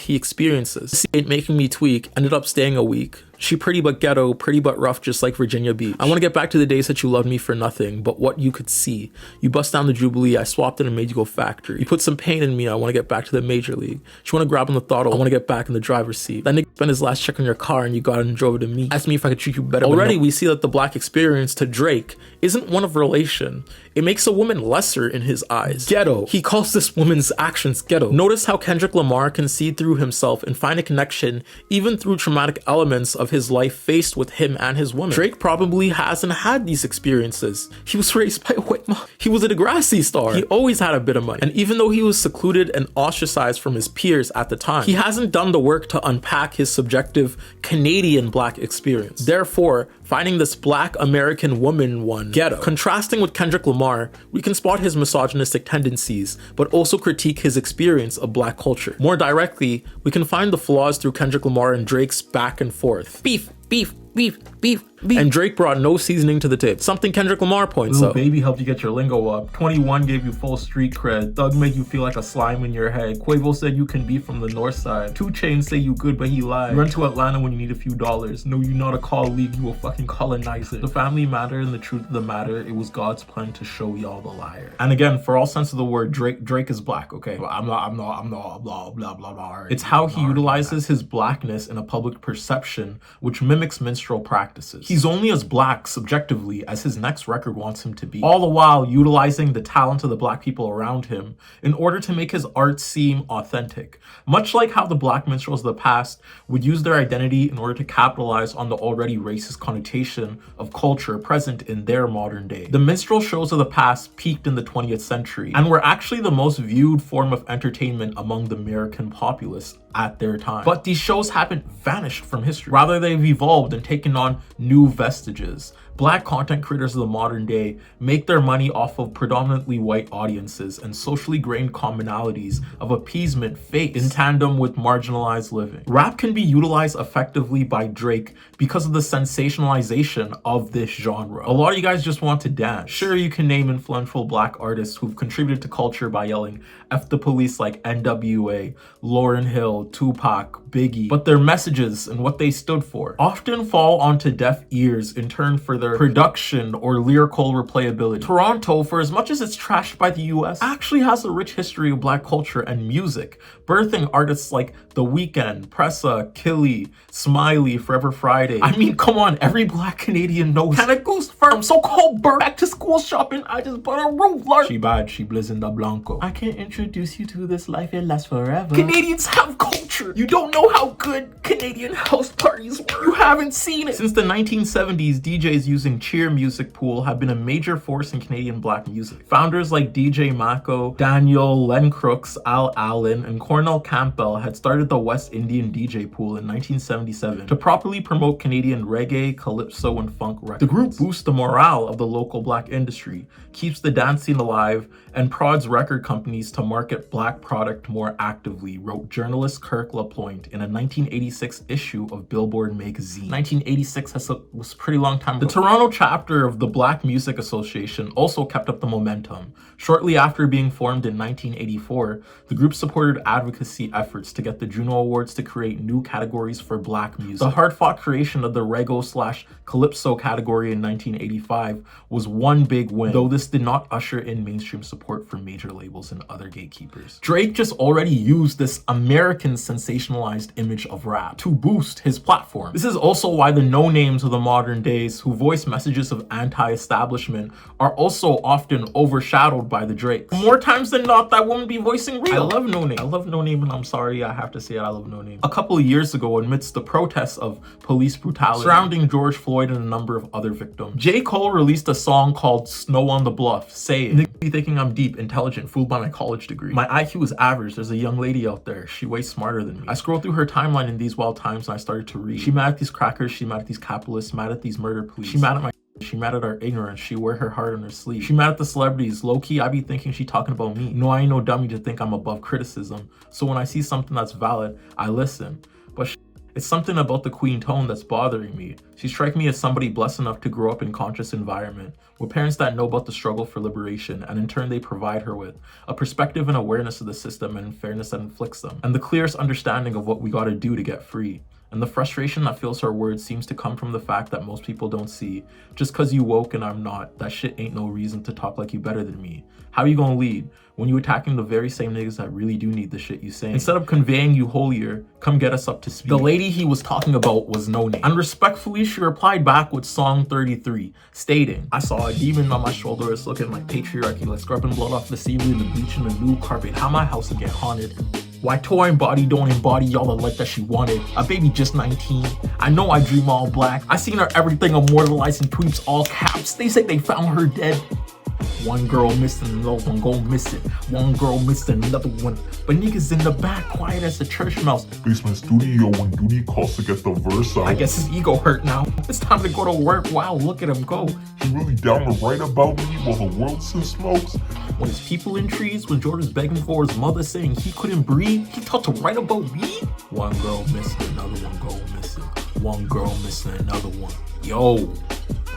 he experiences. This ain't making me tweak, ended up staying a week. She pretty but ghetto, pretty but rough, just like Virginia Beach. I want to get back to the days that you loved me for nothing, but what you could see. You bust down the Jubilee, I swapped it and made you go factory. You put some pain in me, I want to get back to the major league. You want to grab on the throttle, I want to get back in the driver's seat. That nigga spent his last check on your car and you got it and drove it to me. Asked me if I could treat you better. Already we see that the Black experience to Drake isn't one of relation. It makes a woman lesser in his eyes. Ghetto. He calls this woman's actions ghetto. Notice how Kendrick Lamar can see through himself and find a connection even through traumatic elements of his life faced with him and his woman. Drake probably hasn't had these experiences. He was raised by a white mom. He was a Degrassi star. He always had a bit of money. And even though he was secluded and ostracized from his peers at the time, he hasn't done the work to unpack his subjective Canadian Black experience. Therefore, finding this Black American woman one ghetto. Contrasting with Kendrick Lamar, we can spot his misogynistic tendencies, but also critique his experience of Black culture. More directly, we can find the flaws through Kendrick Lamar and Drake's back and forth. Beef, beef, beef, beef. And Drake brought no seasoning to the tip. Something Kendrick Lamar points out. Baby helped you get your lingo up. 21 gave you full street cred. Thug made you feel like a slime in your head. Quavo said you can be from the north side. 2 Chainz say you good but he lied. You run to Atlanta when you need a few dollars. No, you not a colleague, you a fucking colonizer. The family matter and the truth of the matter, it was God's plan to show y'all the liar. And again, for all sense of the word, Drake is black, okay? I'm not, blah, blah, blah. It's how he utilizes his blackness in a public perception which mimics minstrel practices. He's only as black subjectively as his next record wants him to be, all the while utilizing the talent of the black people around him in order to make his art seem authentic. Much like how the black minstrels of the past would use their identity in order to capitalize on the already racist connotation of culture present in their modern day. The minstrel shows of the past peaked in the 20th century and were actually the most viewed form of entertainment among the American populace at their time. But these shows haven't vanished from history. Rather, they've evolved and taken on new vestiges. Black content creators of the modern day make their money off of predominantly white audiences and socially grained commonalities of appeasement faced in tandem with marginalized living. Rap can be utilized effectively by Drake because of the sensationalization of this genre. A lot of you guys just want to dance. Sure, you can name influential black artists who've contributed to culture by yelling F the police like NWA, Lauryn Hill, Tupac, Biggie, but their messages and what they stood for often fall onto deaf ears in turn for their production or lyrical replayability. Toronto, for as much as it's trashed by the US, actually has a rich history of black culture and music, birthing artists like The Weeknd, Pressa, Killy, Smiley, Forever Friday. I mean, come on, every black Canadian knows Canada Goose Firm, so-called bird, back to school shopping, I just bought a Rolex. She bad, she blizzing blanco. I can't introduce you to this life, it lasts forever. Canadians have culture. You don't know how good Canadian house parties were. You haven't seen it. Since the 1970s, DJs using cheer music pool have been a major force in Canadian black music. Founders like DJ Mako, Daniel, Len Crooks, Al Allen, and Cornell Campbell had started the West Indian DJ pool in 1977 to properly promote Canadian reggae, calypso, and funk records. The group boosts the morale of the local black industry, keeps the dance scene alive, and prods record companies to market black product more actively, wrote journalist Kirk LaPointe in a 1986 issue of Billboard magazine. 1986 was a pretty long time ago. The Toronto chapter of the Black Music Association also kept up the momentum. Shortly after being formed in 1984, the group supported advocacy efforts to get the Juno Awards to create new categories for black music. The hard-fought creation of the Rego/Calypso category in 1985 was one big win, though this did not usher in mainstream support for major labels and other gatekeepers. Drake just already used this American sensationalized image of rap to boost his platform. This is also why the no-names of the modern days who voice messages of anti-establishment are also often overshadowed by the Drakes. More times than not, that woman be voicing real. I love No Name. I love No Name, and I'm sorry I have to say it, I love No Name. A couple of years ago, amidst the protests of police brutality surrounding George Floyd and a number of other victims, J. Cole released a song called Snow on the Bluff, saying, "Niggas be thinking I'm deep, intelligent, fooled by my college degree. My IQ is average. There's a young lady out there. She way smarter than me." I scrolled through her timeline in these wild times and I started to read. She mad at these crackers, she mad at these capitalists, mad at these murder police. She mad at my she mad at our ignorance, she wear her heart on her sleeve. She mad at the celebrities, low-key I be thinking she talking about me. No, I ain't no dummy to think I'm above criticism. So when I see something that's valid, I listen. But it's something about the queen tone that's bothering me. She strikes me as somebody blessed enough to grow up in conscious environment, with parents that know about the struggle for liberation, and in turn they provide her with a perspective and awareness of the system and fairness that inflicts them, and the clearest understanding of what we gotta do to get free. And the frustration that fills her words seems to come from the fact that most people don't see, just cause you woke and I'm not, that shit ain't no reason to talk like you better than me. How you gonna lead when you attacking the very same niggas that really do need the shit you saying? Instead of conveying you holier, come get us up to speed. The lady he was talking about was No Name. And respectfully, she replied back with Song 33, stating, "I saw a demon on my shoulder, it's looking like patriarchy, like scrubbing blood off the seaweed and the bleach and the new carpet. How my house will get haunted. Why toy and body don't embody y'all the life that she wanted. A baby just 19. I know I dream all black. I seen her everything immortalized in tweets all caps. They say they found her dead. One girl missing, another one go missing. One girl missing, another one. But niggas in the back, quiet as a church mouse. Basement studio when duty calls to get the verse out. I guess his ego hurt now. It's time to go to work. Wow, look at him go. He really down to write about me while the world still smokes. When his people in trees, when Jordan's begging for his mother saying he couldn't breathe, he thought to write about me? One girl missing, another one go missing. One girl missing, another one. Yo.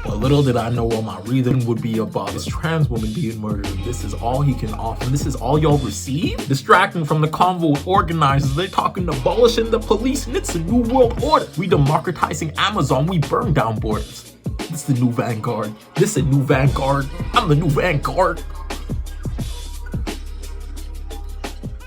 But little did I know what my reason would be about this trans woman being murdered, and this is all he can offer, and this is all y'all receive? Distracting from the convo with organizers, they're talking abolishing the police, and it's a new world order. We democratizing Amazon, we burn down borders. This is the new vanguard. This is a new vanguard. I'm the new vanguard.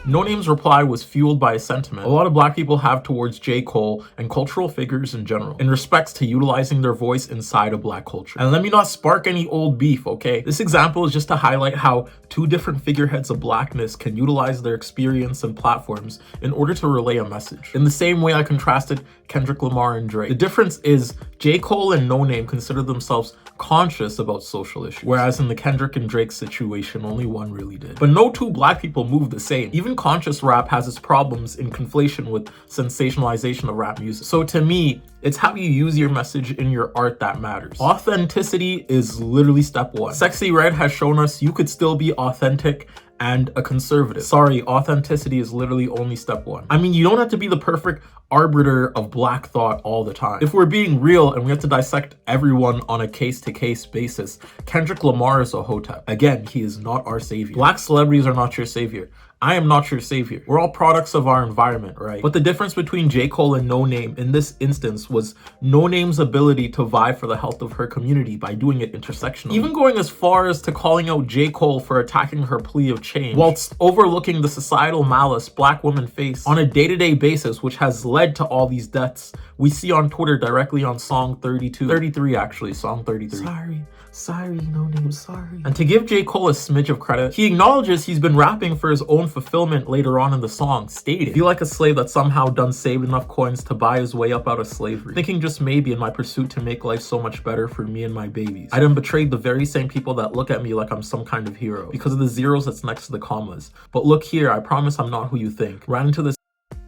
No Name's reply was fueled by a sentiment a lot of black people have towards J. Cole and cultural figures in general, in respects to utilizing their voice inside of black culture. And let me not spark any old beef, okay? This example is just to highlight how two different figureheads of blackness can utilize their experience and platforms in order to relay a message. In the same way I contrasted Kendrick Lamar and Drake. The difference is J. Cole and No Name consider themselves conscious about social issues, whereas in the Kendrick and Drake situation, only one really did. But no two black people move the same. Even conscious rap has its problems in conflation with sensationalization of rap music. So to me, it's how you use your message in your art that matters. Authenticity is literally step one. Sexy Red has shown us you could still be authentic and a conservative. Sorry, authenticity is literally only step one. I mean, you don't have to be the perfect arbiter of black thought all the time. If we're being real and we have to dissect everyone on a case-to-case basis, Kendrick Lamar is a hotep. Again, he is not our savior. Black celebrities are not your savior. I am not your savior. We're all products of our environment, right? But the difference between J. Cole and No Name in this instance was No Name's ability to vie for the health of her community by doing it intersectionally. Even going as far as to calling out J. Cole for attacking her plea of change, whilst overlooking the societal malice black women face on a day-to-day basis, which has led to all these deaths we see on Twitter directly on song 33 actually, song 33. Sorry, No Name, sorry. And to give J. Cole a smidge of credit, he acknowledges he's been rapping for his own fulfillment later on in the song, stating, "Feel like a slave that somehow done saved enough coins to buy his way up out of slavery. Thinking just maybe in my pursuit to make life so much better for me and my babies. I done betrayed the very same people that look at me like I'm some kind of hero because of the zeros that's next to the commas. But look here, I promise I'm not who you think. Ran into this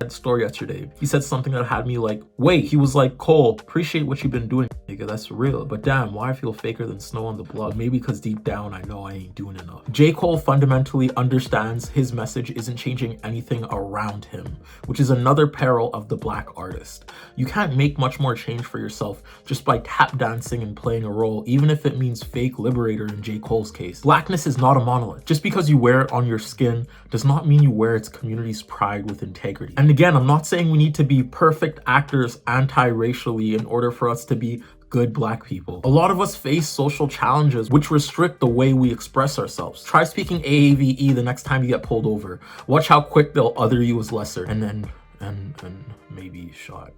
store yesterday. He said something that had me like, wait, he was like, Cole, appreciate what you've been doing, nigga, that's real. But damn, why I feel faker than snow on the block? Maybe because deep down I know I ain't doing enough." J. Cole fundamentally understands his message isn't changing anything around him, which is another peril of the black artist. You can't make much more change for yourself just by tap dancing and playing a role, even if it means fake liberator in J. Cole's case. Blackness is not a monolith. Just because you wear it on your skin does not mean you wear its community's pride with integrity. And again, I'm not saying we need to be perfect actors anti-racially in order for us to be good black people. A lot of us face social challenges which restrict the way we express ourselves. Try speaking AAVE the next time you get pulled over. Watch how quick they'll other you as lesser and then maybe shot.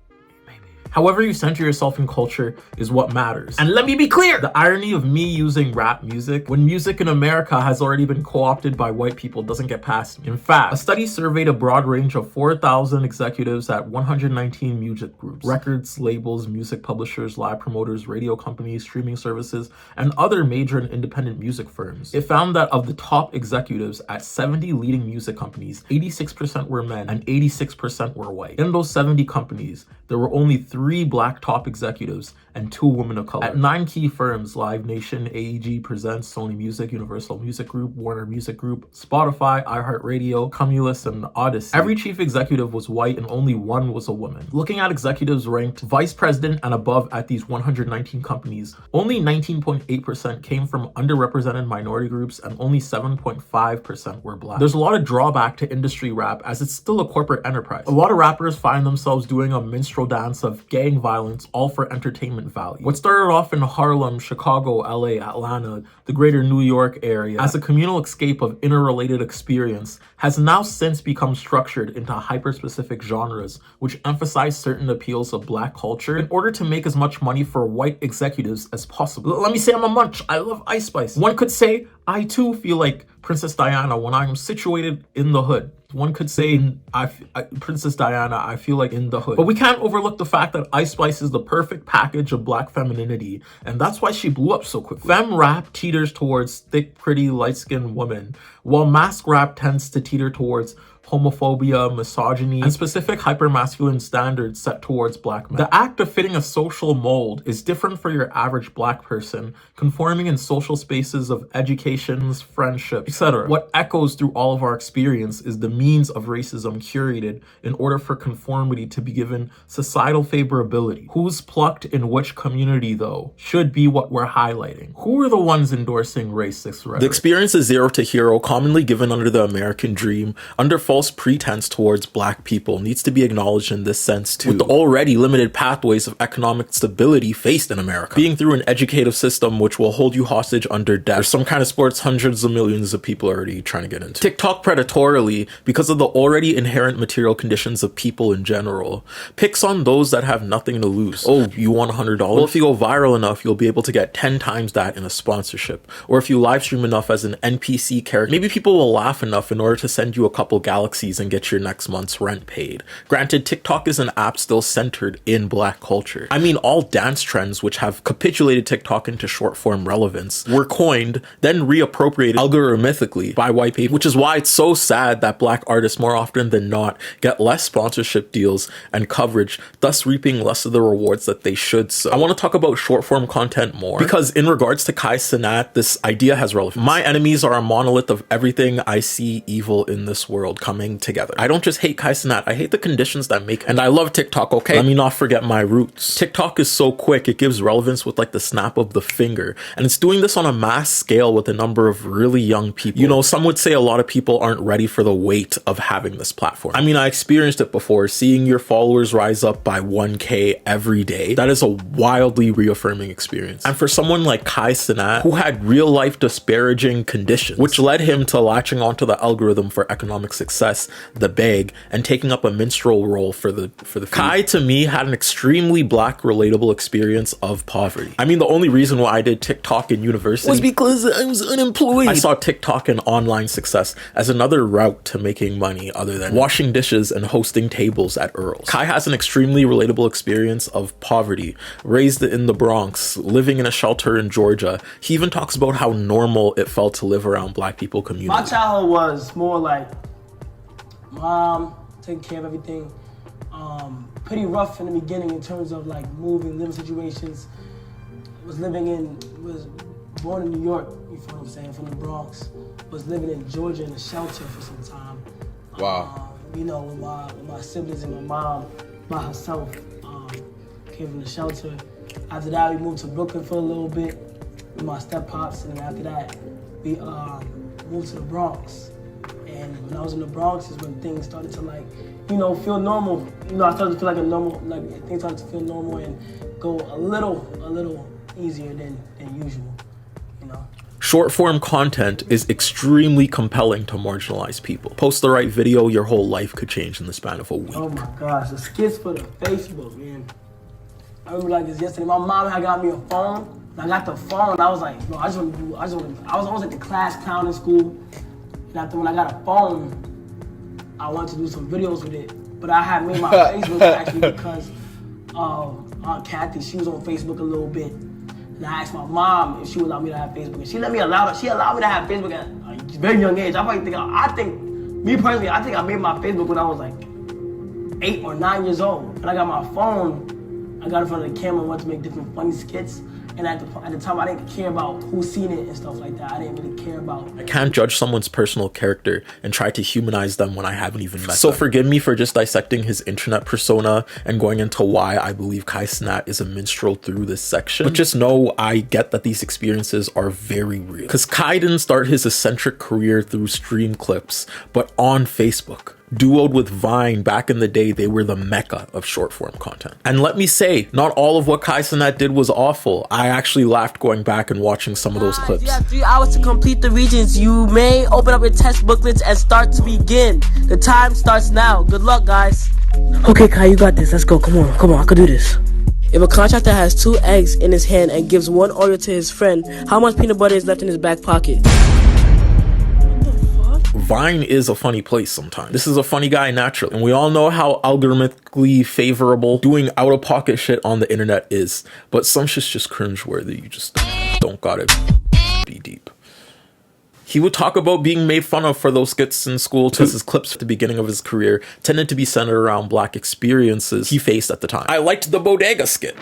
However you center yourself in culture is what matters. And let me be clear, the irony of me using rap music when music in America has already been co-opted by white people doesn't get past me. In fact, a study surveyed a broad range of 4,000 executives at 119 music groups, records, labels, music publishers, live promoters, radio companies, streaming services, and other major and independent music firms. It found that of the top executives at 70 leading music companies, 86% were men and 86% were white. In those 70 companies, there were only 3 black top executives and 2 women of color. At 9 key firms, Live Nation, AEG Presents, Sony Music, Universal Music Group, Warner Music Group, Spotify, iHeartRadio, Cumulus, and Odyssey, every chief executive was white and only 1 was a woman. Looking at executives ranked vice president and above at these 119 companies, only 19.8% came from underrepresented minority groups and only 7.5% were black. There's a lot of drawback to industry rap as it's still a corporate enterprise. A lot of rappers find themselves doing a minstrel dance of gang violence, all for entertainment value. What started off in Harlem, Chicago, LA, Atlanta, the greater New York area as a communal escape of interrelated experience has now since become structured into hyper-specific genres which emphasize certain appeals of black culture in order to make as much money for white executives as possible. Let me say I'm a munch. I love Ice Spice. One could say I too feel like Princess Diana when I'm situated in the hood. One could say Princess Diana, I feel like in the hood. But we can't overlook the fact that Ice Spice is the perfect package of black femininity, and that's why she blew up so quickly. Femme rap teeters towards thick, pretty, light-skinned women, while mask rap tends to teeter towards homophobia, misogyny, and specific hypermasculine standards set towards black men. The act of fitting a social mold is different for your average black person, conforming in social spaces of educations, friendships, etc. What echoes through all of our experience is the means of racism curated in order for conformity to be given societal favorability. Who's plucked in which community, though, should be what we're highlighting. Who are the ones endorsing racist rhetoric? The experience is zero to hero, commonly given under the American dream, under false pretense towards black people, needs to be acknowledged in this sense too. With the already limited pathways of economic stability faced in America, being through an educative system which will hold you hostage under debt, or some kind of sports hundreds of millions of people are already trying to get into. TikTok predatorily, because of the already inherent material conditions of people in general, picks on those that have nothing to lose. Oh, you want $100? Well, if you go viral enough, you'll be able to get 10 times that in a sponsorship. Or if you live stream enough as an NPC character, maybe people will laugh enough in order to send you a couple galaxies and get your next month's rent paid. Granted, TikTok is an app still centered in black culture. I mean, all dance trends which have capitulated TikTok into short form relevance were coined, then reappropriated algorithmically by white people, which is why it's so sad that black artists more often than not get less sponsorship deals and coverage, thus reaping less of the rewards that they should. So I want to talk about short form content more, because in regards to Kai Cenat, this idea has relevance. My enemies are a monolith of everything I see evil in this world coming together. I don't just hate Kai Cenat, I hate the conditions that make it. And I love TikTok, okay? Let me not forget my roots. TikTok is so quick, it gives relevance with like the snap of the finger. And it's doing this on a mass scale with a number of really young people. You know, some would say a lot of people aren't ready for the weight of having this platform. I mean, I experienced it before, seeing your followers rise up by 1K every day. That is a wildly reaffirming experience. And for someone like Kai Cenat, who had real life disparaging conditions, which led him to latching onto the algorithm for economic success, the bag, and taking up a minstrel role for the Kai, to me, had an extremely black relatable experience of poverty. I mean, the only reason why I did TikTok in university was because I was unemployed. I saw TikTok and online success as another route to making money other than washing dishes and hosting tables at Earl's. Kai has an extremely relatable experience of poverty, raised in the Bronx, living in a shelter in Georgia. He even talks about how normal it felt to live around black people community. My childhood was more like mom taking care of everything. Pretty rough in the beginning in terms of like moving, living situations. Was born in New York, you feel what I'm saying, from the Bronx. Was living in Georgia in a shelter for some time. Wow. You know, with my siblings and my mom by herself, came from the shelter. After that, we moved to Brooklyn for a little bit with my step-pops, and then after that, we moved to the Bronx. And when I was in the Bronx is when things started to like, you know, feel normal. You know, I started to feel like a normal, like things started to feel normal and go a little easier than usual, you know. Short form content is extremely compelling to marginalized people. Post the right video, your whole life could change in the span of a week. Oh my gosh, the skits for the Facebook, man. I remember like this yesterday. My mom had got me a phone. And I got the phone. I was like, no, I was always like the class clown in school. And after when I got a phone, I wanted to do some videos with it. But I had made my Facebook actually because Aunt Kathy, she was on Facebook a little bit. And I asked my mom if she would allow me to have Facebook. And she allowed me to have Facebook at a very young age. I think I made my Facebook when I was like 8 or 9 years old. When I got my phone, I got in front of the camera and wanted to make different funny skits. And at the time, I didn't care about who's seen it and stuff like that. I didn't really care about. I can't judge someone's personal character and try to humanize them when I haven't even met them. So forgive me for just dissecting his internet persona and going into why I believe Kai Cenat is a minstrel through this section. But just know I get that these experiences are very real. Because Kai didn't start his eccentric career through stream clips, but on Facebook. Duoed with Vine back in the day, they were the mecca of short form content. And let me say, not all of what Kai Cenat did was awful. I actually laughed going back and watching some of those clips. You have 3 hours to complete the regions. You may open up your test booklets and start to begin. The time starts now. Good luck, guys. Okay, Kai, you got this. Let's go. Come on, I could do this. If a contractor has 2 eggs in his hand and gives 1 Oreo to his friend, how much peanut butter is left in his back pocket? Vine is a funny place sometimes. This is a funny guy naturally, and we all know how algorithmically favorable doing out-of-pocket shit on the internet is, but some shit's just cringeworthy. You just don't gotta be deep. He would talk about being made fun of for those skits in school too. His clips at the beginning of his career tended to be centered around black experiences he faced at the time. I liked the bodega skit.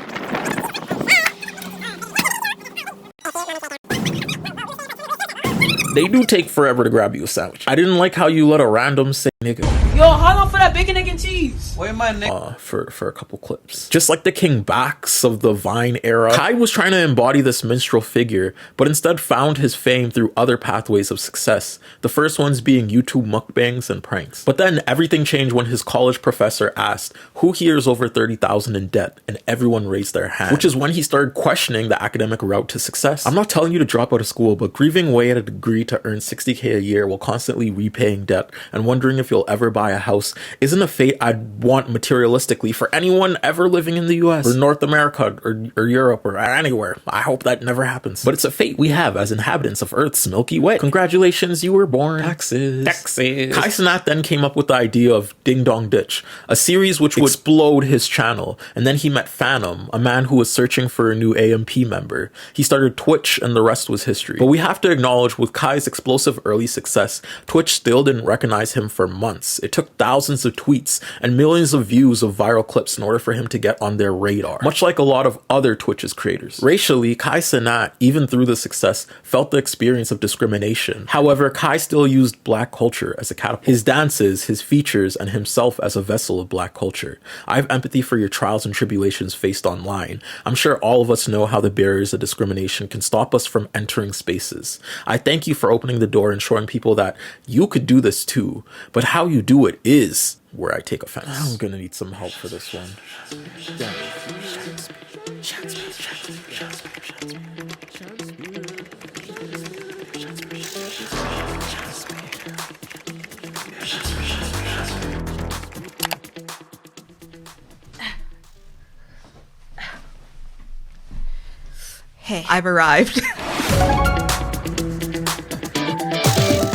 They do take forever to grab you a sandwich. I didn't like how you let a random say nigga. Yo, how long for that bacon, egg, and cheese? Where my nigga? For a couple clips. Just like the King Backs of the Vine era, Kai was trying to embody this minstrel figure, but instead found his fame through other pathways of success. The first ones being YouTube mukbangs and pranks. But then everything changed when his college professor asked, who here is over 30,000 in debt? And everyone raised their hand, which is when he started questioning the academic route to success. I'm not telling you to drop out of school, but grieving away at a degree to earn $60K a year while constantly repaying debt and wondering if you'll ever buy a house isn't a fate I'd want materialistically for anyone ever living in the US or North America or Europe or anywhere. I hope that never happens. But it's a fate we have as inhabitants of Earth's Milky Way. Congratulations, you were born. Taxes. Kai Cenat then came up with the idea of Ding Dong Ditch, a series which would explode his channel, and then he met Phantom, a man who was searching for a new AMP member. He started Twitch and the rest was history. But we have to acknowledge, with Kai's explosive early success, Twitch still didn't recognize him for months. It took thousands of tweets and millions of views of viral clips in order for him to get on their radar, much like a lot of other Twitch's creators. Racially, Kai Cenat, even through the success, felt the experience of discrimination. However, Kai still used black culture as a catapult. His dances, his features, and himself as a vessel of black culture. I have empathy for your trials and tribulations faced online. I'm sure all of us know how the barriers of discrimination can stop us from entering spaces. I thank you for opening the door and showing people that you could do this too, but how you do it is where I take offense. I'm gonna need some help for this one. Hey, I've arrived.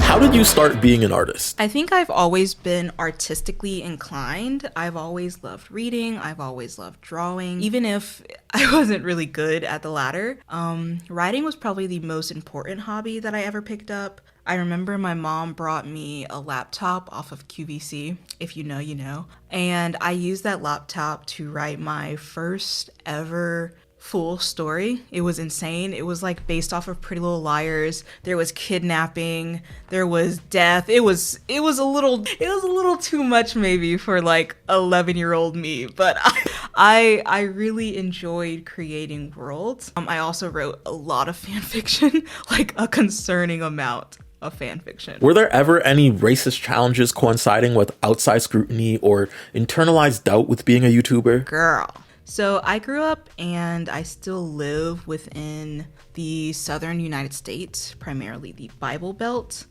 How did you start being an artist? I think I've always been artistically inclined. I've always loved reading. I've always loved drawing, even if I wasn't really good at the latter. Writing was probably the most important hobby that I ever picked up. I remember my mom brought me a laptop off of QVC, if you know, you know. And I used that laptop to write my first ever full story. It was insane. It was like based off of Pretty Little Liars. There was kidnapping, there was death. It was a little too much maybe for like 11-year-old me, but I really enjoyed creating worlds. I also wrote a lot of fan fiction, like a concerning amount of fan fiction. Were there ever any racist challenges coinciding with outside scrutiny or internalized doubt with being a YouTuber? Girl. So I grew up and I still live within the southern United States, primarily the Bible Belt.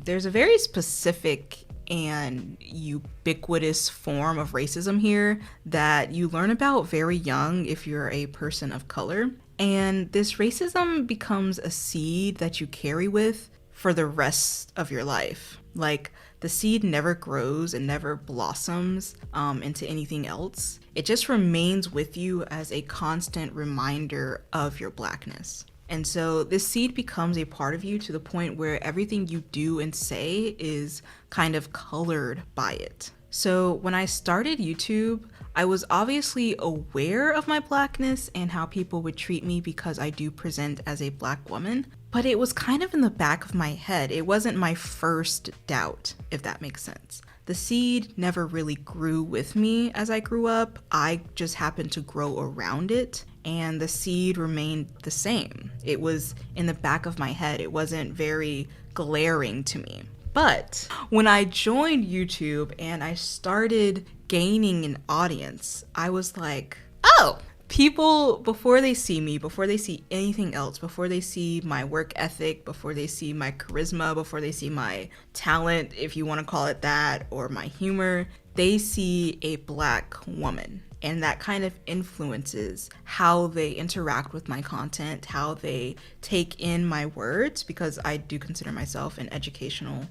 There's a very specific and ubiquitous form of racism here that you learn about very young if you're a person of color. And this racism becomes a seed that you carry with for the rest of your life. Like, the seed never grows and never blossoms into anything else. It just remains with you as a constant reminder of your blackness. And so this seed becomes a part of you to the point where everything you do and say is kind of colored by it. So when I started YouTube, I was obviously aware of my blackness and how people would treat me because I do present as a black woman, but it was kind of in the back of my head. It wasn't my first doubt, if that makes sense. The seed never really grew with me as I grew up. I just happened to grow around it, and the seed remained the same. It was in the back of my head. It wasn't very glaring to me. But when I joined YouTube and I started gaining an audience, I was like, oh, people, before they see me, before they see anything else, before they see my work ethic, before they see my charisma, before they see my talent, if you want to call it that, or my humor, they see a black woman. And that kind of influences how they interact with my content, how they take in my words, because I do consider myself an educational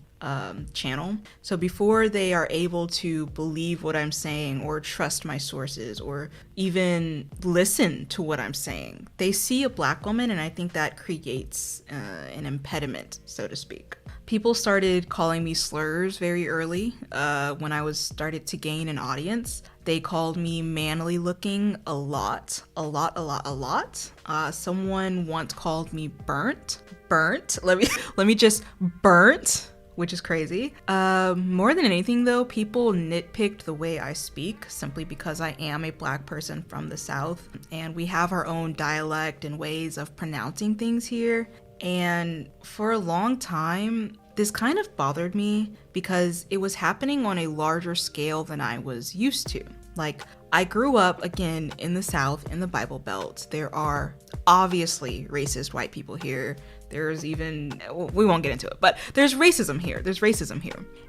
channel. So before they are able to believe what I'm saying or trust my sources or even listen to what I'm saying, they see a Black woman, and I think that creates an impediment, so to speak. People started calling me slurs very early when I started to gain an audience. They called me manly looking a lot. Someone once called me burnt. Let me just burnt, which is crazy. More than anything though, people nitpicked the way I speak simply because I am a Black person from the South, and we have our own dialect and ways of pronouncing things here. And for a long time, this kind of bothered me because it was happening on a larger scale than I was used to. Like, I grew up, again, in the South, in the Bible Belt. There are obviously racist white people here. There's even, we won't get into it, but there's racism here.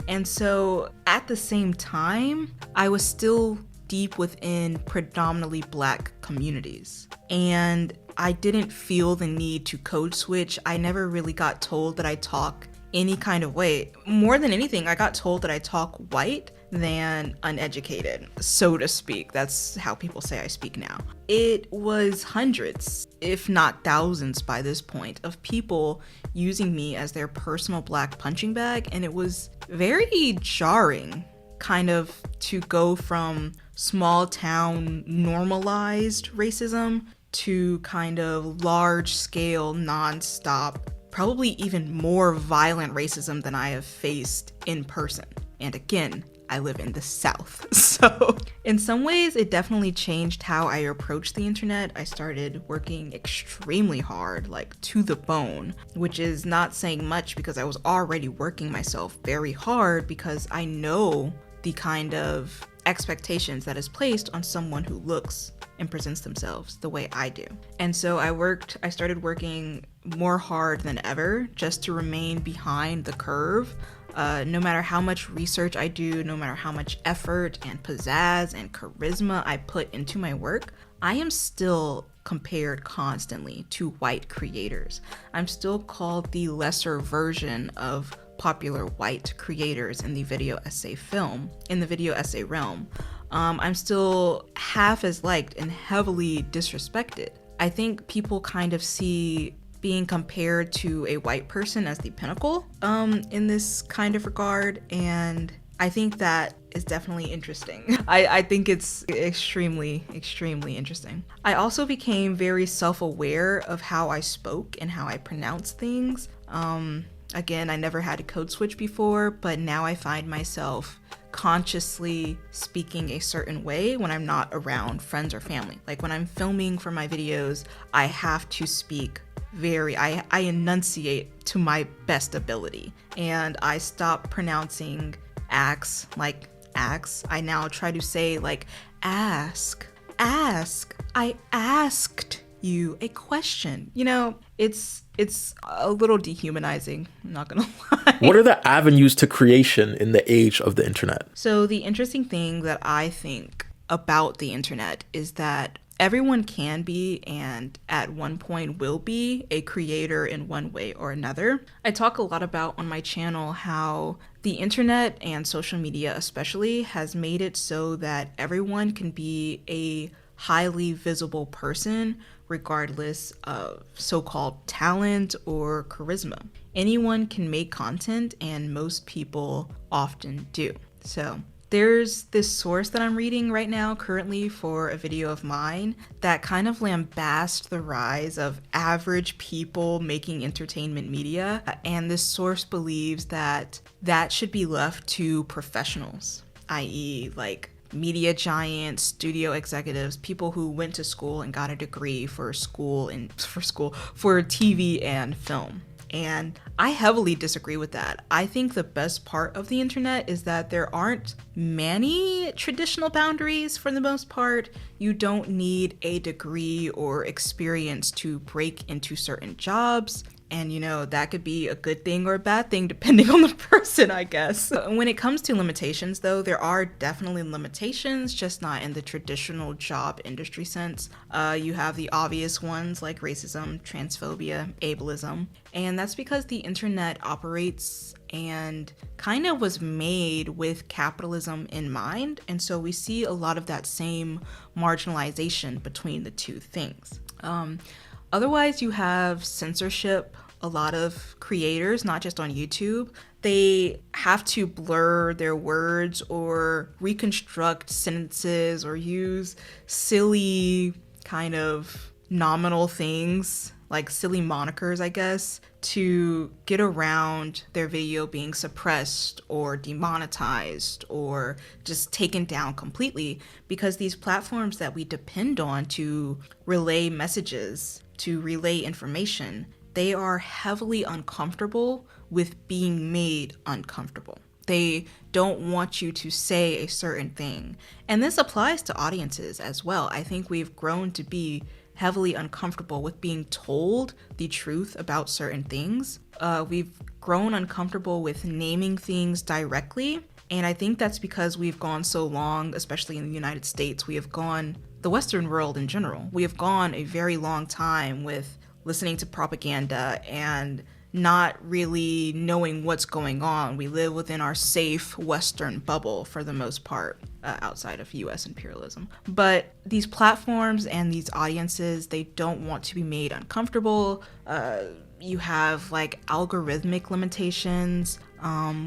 And so at the same time, I was still deep within predominantly Black communities. And I didn't feel the need to code switch. I never really got told that I talk any kind of way. More than anything, I got told that I talk white than uneducated, so to speak. That's how people say I speak now. It was hundreds, if not thousands by this point, of people using me as their personal Black punching bag, and it was very jarring kind of to go from small town normalized racism to kind of large scale, nonstop, probably even more violent racism than I have faced in person. And again, I live in the South. So in some ways, it definitely changed how I approach the internet. I started working extremely hard, like to the bone, which is not saying much because I was already working myself very hard because I know the kind of expectations that is placed on someone who looks and presents themselves the way I do. And so I started working more hard than ever just to remain behind the curve. No matter how much research I do, no matter how much effort and pizzazz and charisma I put into my work, I am still compared constantly to white creators. I'm still called the lesser version of popular white creators in the video essay realm. I'm still half as liked and heavily disrespected. I think people kind of see being compared to a white person as the pinnacle in this kind of regard, and I think that is definitely interesting. I think it's extremely interesting. I also became very self-aware of how I spoke and how I pronounced things. Again, I never had a code switch before, but now I find myself consciously speaking a certain way when I'm not around friends or family. Like when I'm filming for my videos, I have to speak I enunciate to my best ability, and I stop pronouncing ax like ax. I now try to say like ask. I asked you a question. You know, it's a little dehumanizing, I'm not gonna lie. What are the avenues to creation in the age of the internet? So the interesting thing that I think about the internet is that everyone can be, and at one point will be, a creator in one way or another. I talk a lot about on my channel how the internet and social media especially has made it so that everyone can be a highly visible person regardless of so-called talent or charisma. Anyone can make content, and most people often do. So there's this source that I'm reading right now currently for a video of mine that kind of lambasts the rise of average people making entertainment media. And this source believes that that should be left to professionals, i.e. like media giants, studio executives, people who went to school and got a degree for TV and film. And I heavily disagree with that. I think the best part of the internet is that there aren't many traditional boundaries for the most part. You don't need a degree or experience to break into certain jobs. And, you know, that could be a good thing or a bad thing depending on the person, I guess. When it comes to limitations, though, there are definitely limitations, just not in the traditional job industry sense. You have the obvious ones like racism, transphobia, ableism. And that's because the internet operates and kind of was made with capitalism in mind. And so we see a lot of that same marginalization between the two things. Otherwise, you have censorship. A lot of creators, not just on YouTube, they have to blur their words or reconstruct sentences or use silly kind of nominal things, like silly monikers, I guess, to get around their video being suppressed or demonetized or just taken down completely, because these platforms that we depend on to relay messages, to relay information, they are heavily uncomfortable with being made uncomfortable. They don't want you to say a certain thing. And this applies to audiences as well. I think we've grown to be heavily uncomfortable with being told the truth about certain things. We've grown uncomfortable with naming things directly. And I think that's because we've gone so long, especially in the United States, the Western world in general, we have gone a very long time with listening to propaganda and not really knowing what's going on. We live within our safe Western bubble for the most part, outside of US imperialism. But these platforms and these audiences, they don't want to be made uncomfortable. You have like algorithmic limitations,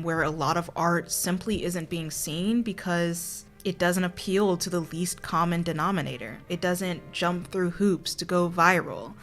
where a lot of art simply isn't being seen because it doesn't appeal to the least common denominator. It doesn't jump through hoops to go viral.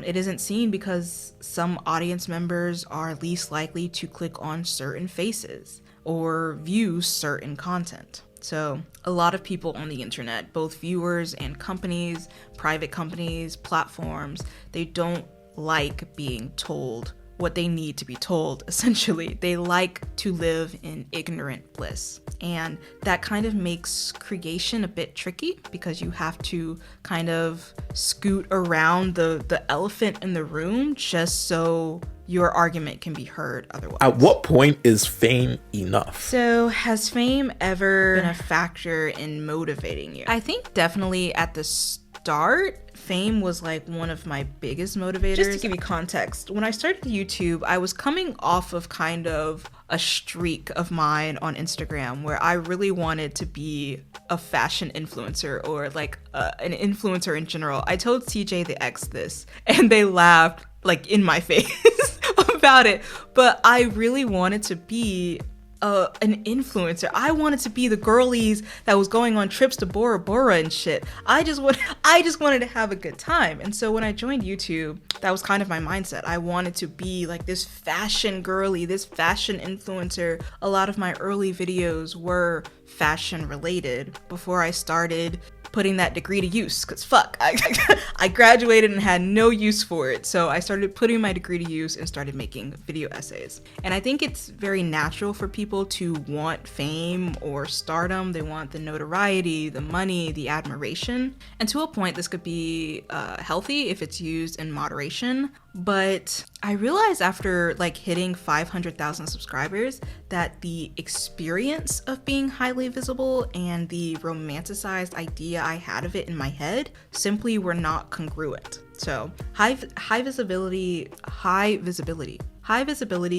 It isn't seen because some audience members are least likely to click on certain faces or view certain content. So a lot of people on the internet, both viewers and companies, private companies, platforms, they don't like being told what they need to be told, essentially. They like to live in ignorant bliss. And that kind of makes creation a bit tricky because you have to kind of scoot around the elephant in the room just so your argument can be heard otherwise. At what point is fame enough? So has fame ever been a factor in motivating you? I think definitely at the start, fame was like one of my biggest motivators. Just to give you context, when I started YouTube, I was coming off of kind of a streak of mine on Instagram where I really wanted to be a fashion influencer or like an influencer in general. I told TJ the X this and they laughed like in my face about it, but I really wanted to be an influencer. I wanted to be the girlies that was going on trips to Bora Bora and shit. I just wanted to have a good time. And so when I joined YouTube, that was kind of my mindset. I wanted to be like this fashion girly, this fashion influencer. A lot of my early videos were fashion related before I started putting that degree to use, because fuck, I graduated and had no use for it. So I started putting my degree to use and started making video essays. And I think it's very natural for people to want fame or stardom. They want the notoriety, the money, the admiration. And to a point, this could be healthy if it's used in moderation. But I realized after like hitting 500,000 subscribers that the experience of being highly visible and the romanticized idea I had of it in my head simply were not congruent. So high visibility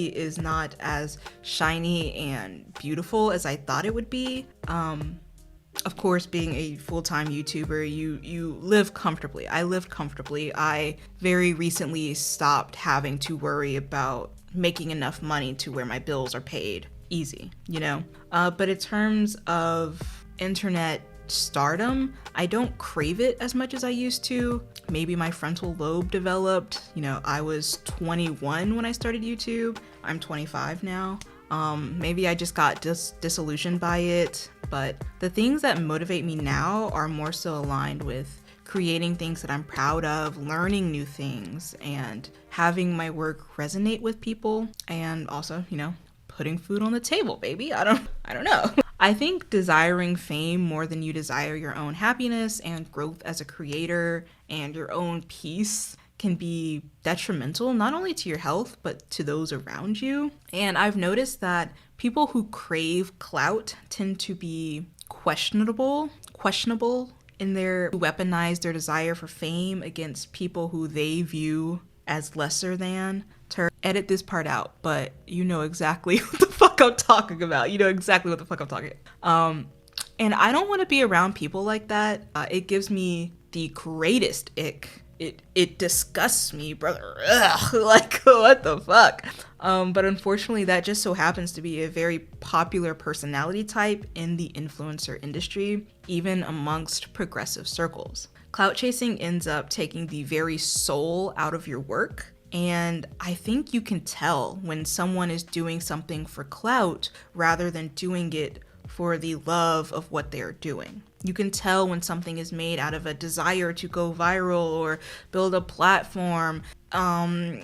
is not as shiny and beautiful as I thought it would be. Of course, being a full-time YouTuber, you live comfortably. I lived comfortably. I very recently stopped having to worry about making enough money to where my bills are paid easy, you know? But in terms of internet stardom, I don't crave it as much as I used to. Maybe my frontal lobe developed. You know, I was 21 when I started YouTube. I'm 25 now. Maybe I just got disillusioned by it, but the things that motivate me now are more so aligned with creating things that I'm proud of, learning new things, and having my work resonate with people, and also, you know, putting food on the table, baby. I don't know. I think desiring fame more than you desire your own happiness and growth as a creator and your own peace can be detrimental, not only to your health, but to those around you. And I've noticed that people who crave clout tend to be questionable in their weaponize their desire for fame against people who they view as lesser than. Edit this part out, but you know exactly what the fuck I'm talking about. You know exactly what the fuck I'm talking about. And I don't want to be around people like that. It gives me the greatest ick. It disgusts me, brother. Ugh, like, what the fuck? But unfortunately, that just so happens to be a very popular personality type in the influencer industry, even amongst progressive circles. Clout chasing ends up taking the very soul out of your work. And I think you can tell when someone is doing something for clout rather than doing it for the love of what they're doing. You can tell when something is made out of a desire to go viral or build a platform and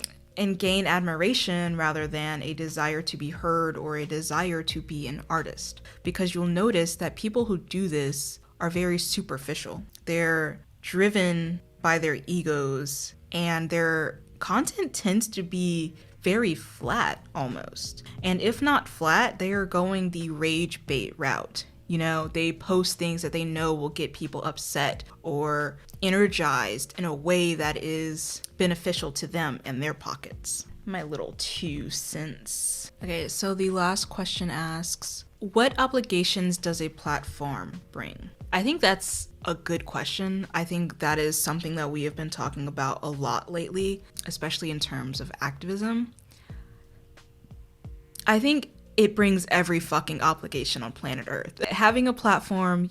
gain admiration rather than a desire to be heard or a desire to be an artist. Because you'll notice that people who do this are very superficial. They're driven by their egos, and their content tends to be very flat almost. And if not flat, they are going the rage bait route. You know, they post things that they know will get people upset or energized in a way that is beneficial to them and their pockets. My little 2 cents. Okay, so the last question asks, what obligations does a platform bring? I think that's a good question. I think that is something that we have been talking about a lot lately, especially in terms of activism. I think it brings every fucking obligation on planet Earth. Having a platform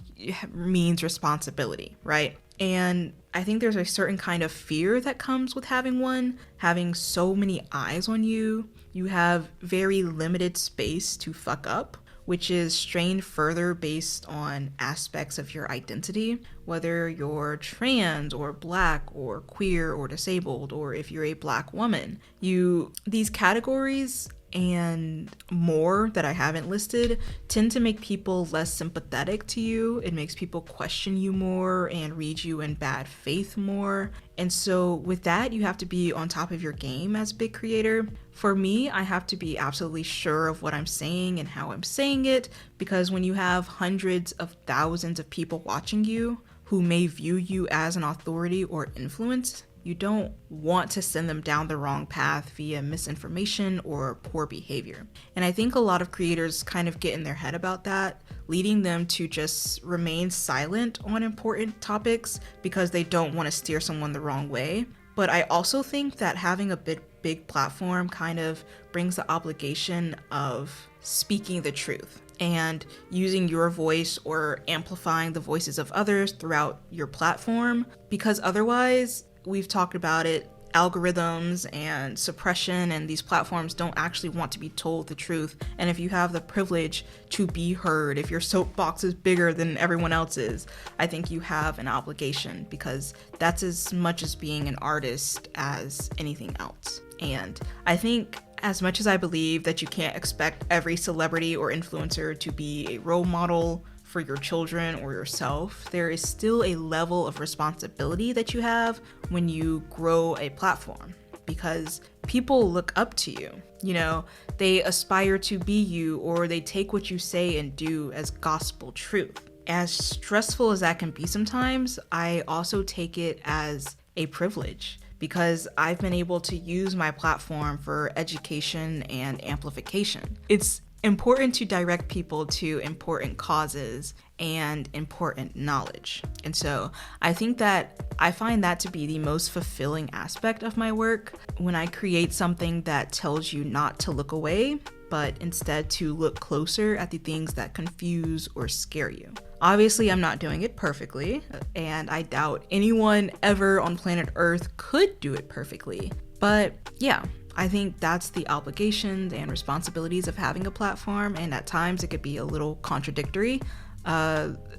means responsibility, right? And I think there's a certain kind of fear that comes with having one. Having so many eyes on you, you have very limited space to fuck up, which is strained further based on aspects of your identity, whether you're trans or black or queer or disabled, or if you're a black woman. These categories and more that I haven't listed tend to make people less sympathetic to you. It makes people question you more and read you in bad faith more. And so with that, you have to be on top of your game as a big creator. For me, I have to be absolutely sure of what I'm saying and how I'm saying it, because when you have hundreds of thousands of people watching you who may view you as an authority or influence, you don't want to send them down the wrong path via misinformation or poor behavior. And I think a lot of creators kind of get in their head about that, leading them to just remain silent on important topics because they don't want to steer someone the wrong way. But I also think that having a big platform kind of brings the obligation of speaking the truth and using your voice or amplifying the voices of others throughout your platform, because otherwise, we've talked about it, algorithms and suppression and these platforms don't actually want to be told the truth. And if you have the privilege to be heard, if your soapbox is bigger than everyone else's, I think you have an obligation, because that's as much as being an artist as anything else. And I think as much as I believe that you can't expect every celebrity or influencer to be a role model for your children or yourself, there is still a level of responsibility that you have when you grow a platform, because people look up to you. You know, they aspire to be you, or they take what you say and do as gospel truth. As stressful as that can be sometimes, I also take it as a privilege, because I've been able to use my platform for education and amplification. It's important to direct people to important causes and important knowledge. And so I think that I find that to be the most fulfilling aspect of my work, when I create something that tells you not to look away, but instead to look closer at the things that confuse or scare you. Obviously, I'm not doing it perfectly, and I doubt anyone ever on planet Earth could do it perfectly. But yeah, I think that's the obligations and responsibilities of having a platform, and at times it could be a little contradictory.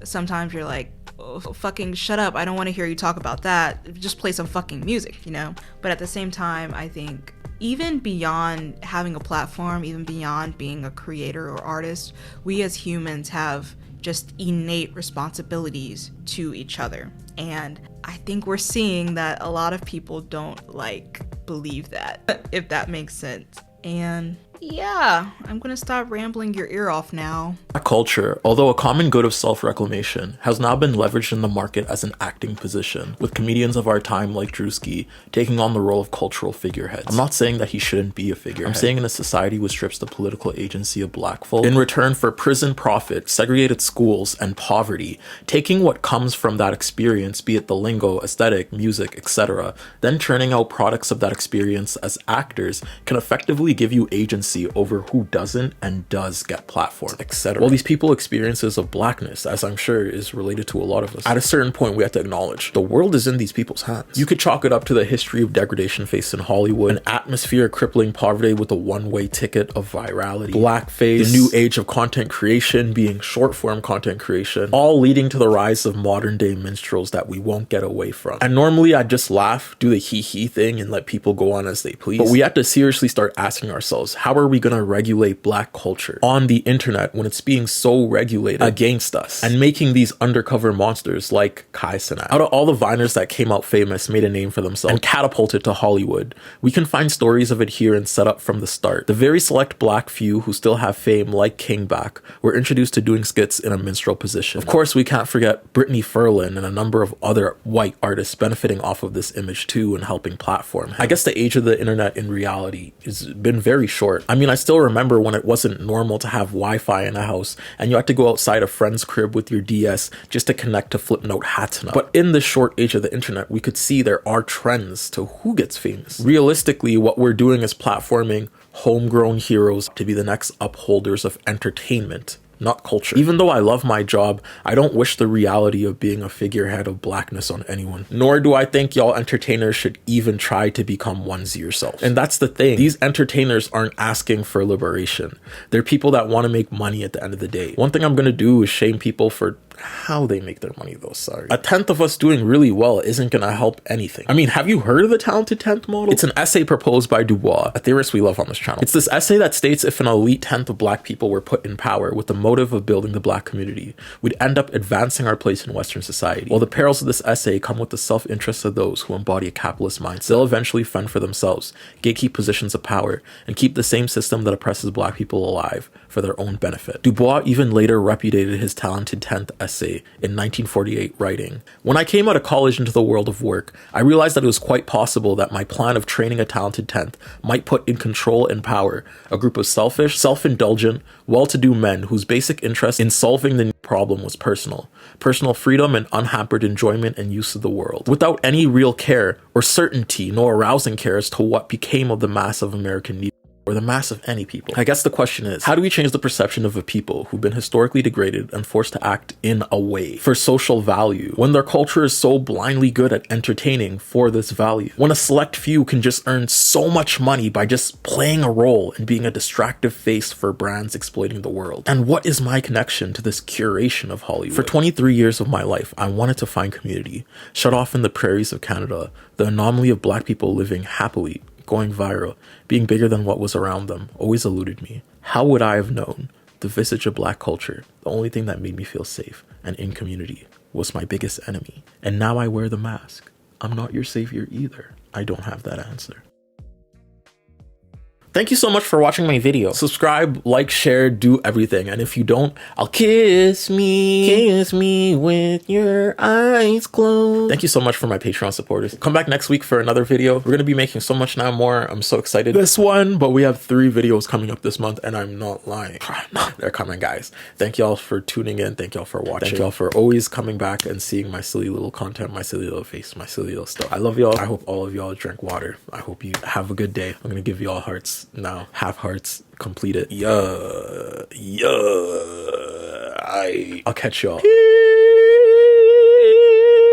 Sometimes you're like, oh, fucking shut up, I don't want to hear you talk about that, just play some fucking music, you know? But at the same time, I think even beyond having a platform, even beyond being a creator or artist, we as humans have just innate responsibilities to each other. And I think we're seeing that a lot of people don't believe that, if that makes sense. And Yeah, I'm gonna stop rambling your ear off now. Black culture, although a common good of self-reclamation, has now been leveraged in the market as an acting position, with comedians of our time like Drewski taking on the role of cultural figureheads. I'm not saying that he shouldn't be a figurehead. I'm saying in a society which strips the political agency of black folk in return for prison profit, segregated schools, and poverty, taking what comes from that experience, be it the lingo, aesthetic, music, etc., then churning out products of that experience as actors can effectively give you agency over who doesn't and does get platformed, etc. Well, these people experiences of blackness, as I'm sure is related to a lot of us, at a certain point we have to acknowledge the world is in these people's hands. You could chalk it up to the history of degradation faced in Hollywood, an atmosphere of crippling poverty with a one-way ticket of virality, blackface, the new age of content creation being short-form content creation, all leading to the rise of modern-day minstrels that we won't get away from. And normally I'd just laugh, do the hee-hee thing, and let people go on as they please. But we have to seriously start asking ourselves, how are we gonna regulate black culture on the internet when it's being so regulated against us and making these undercover monsters like Kai Cenat? Out of all the Viners that came out famous, made a name for themselves, and catapulted to Hollywood, we can find stories of adherence set up from the start. The very select black few who still have fame, like King Bach, were introduced to doing skits in a minstrel position. Of course, we can't forget Brittany Ferlin and a number of other white artists benefiting off of this image too and helping platform him. I guess the age of the internet in reality has been very short. I mean, I still remember when it wasn't normal to have Wi-Fi in a house and you had to go outside a friend's crib with your DS just to connect to Flipnote Hatsuna. But in the short age of the internet, we could see there are trends to who gets famous. Realistically, what we're doing is platforming homegrown heroes to be the next upholders of entertainment, not culture. Even though I love my job, I don't wish the reality of being a figurehead of blackness on anyone. Nor do I think y'all entertainers should even try to become onesie yourself. And that's the thing. These entertainers aren't asking for liberation. They're people that want to make money at the end of the day. One thing I'm gonna do is shame people for how they make their money though, sorry. A tenth of us doing really well isn't gonna help anything. I mean, have you heard of the talented tenth model? It's an essay proposed by Dubois, a theorist we love on this channel. It's this essay that states if an elite tenth of black people were put in power with the motive of building the black community, we'd end up advancing our place in Western society. While the perils of this essay come with the self-interest of those who embody a capitalist mindset, they'll eventually fend for themselves, gatekeep positions of power, and keep the same system that oppresses black people alive for their own benefit. Dubois even later repudiated his talented tenth essay in 1948, writing, "When I came out of college into the world of work, I realized that it was quite possible that my plan of training a talented tenth might put in control and power a group of selfish, self-indulgent, well-to-do men whose basic interest in solving the problem was personal freedom and unhampered enjoyment and use of the world, without any real care or certainty nor arousing care as to what became of the mass of American need, or the mass of any people." I guess the question is, how do we change the perception of a people who've been historically degraded and forced to act in a way for social value when their culture is so blindly good at entertaining for this value? When a select few can just earn so much money by just playing a role and being a distractive face for brands exploiting the world? And what is my connection to this curation of Hollywood? For 23 years of my life, I wanted to find community, shut off in the prairies of Canada, the anomaly of black people living happily, going viral, being bigger than what was around them, always eluded me. How would I have known the visage of black culture, the only thing that made me feel safe and in community, was my biggest enemy? And now I wear the mask. I'm not your savior either. I don't have that answer. Thank you so much for watching my video. Subscribe, like, share, do everything. And if you don't, I'll kiss me with your eyes closed. Thank you so much for my Patreon supporters. Come back next week for another video. We're gonna be making so much now more. I'm so excited. This one, but we have 3 videos coming up this month and I'm not lying. They're coming, guys. Thank y'all for tuning in. Thank y'all for watching. Thank y'all for always coming back and seeing my silly little content, my silly little face, my silly little stuff. I love y'all. I hope all of y'all drink water. I hope you have a good day. I'm gonna give y'all hearts now. Half hearts completed. I'll catch y'all. Peace.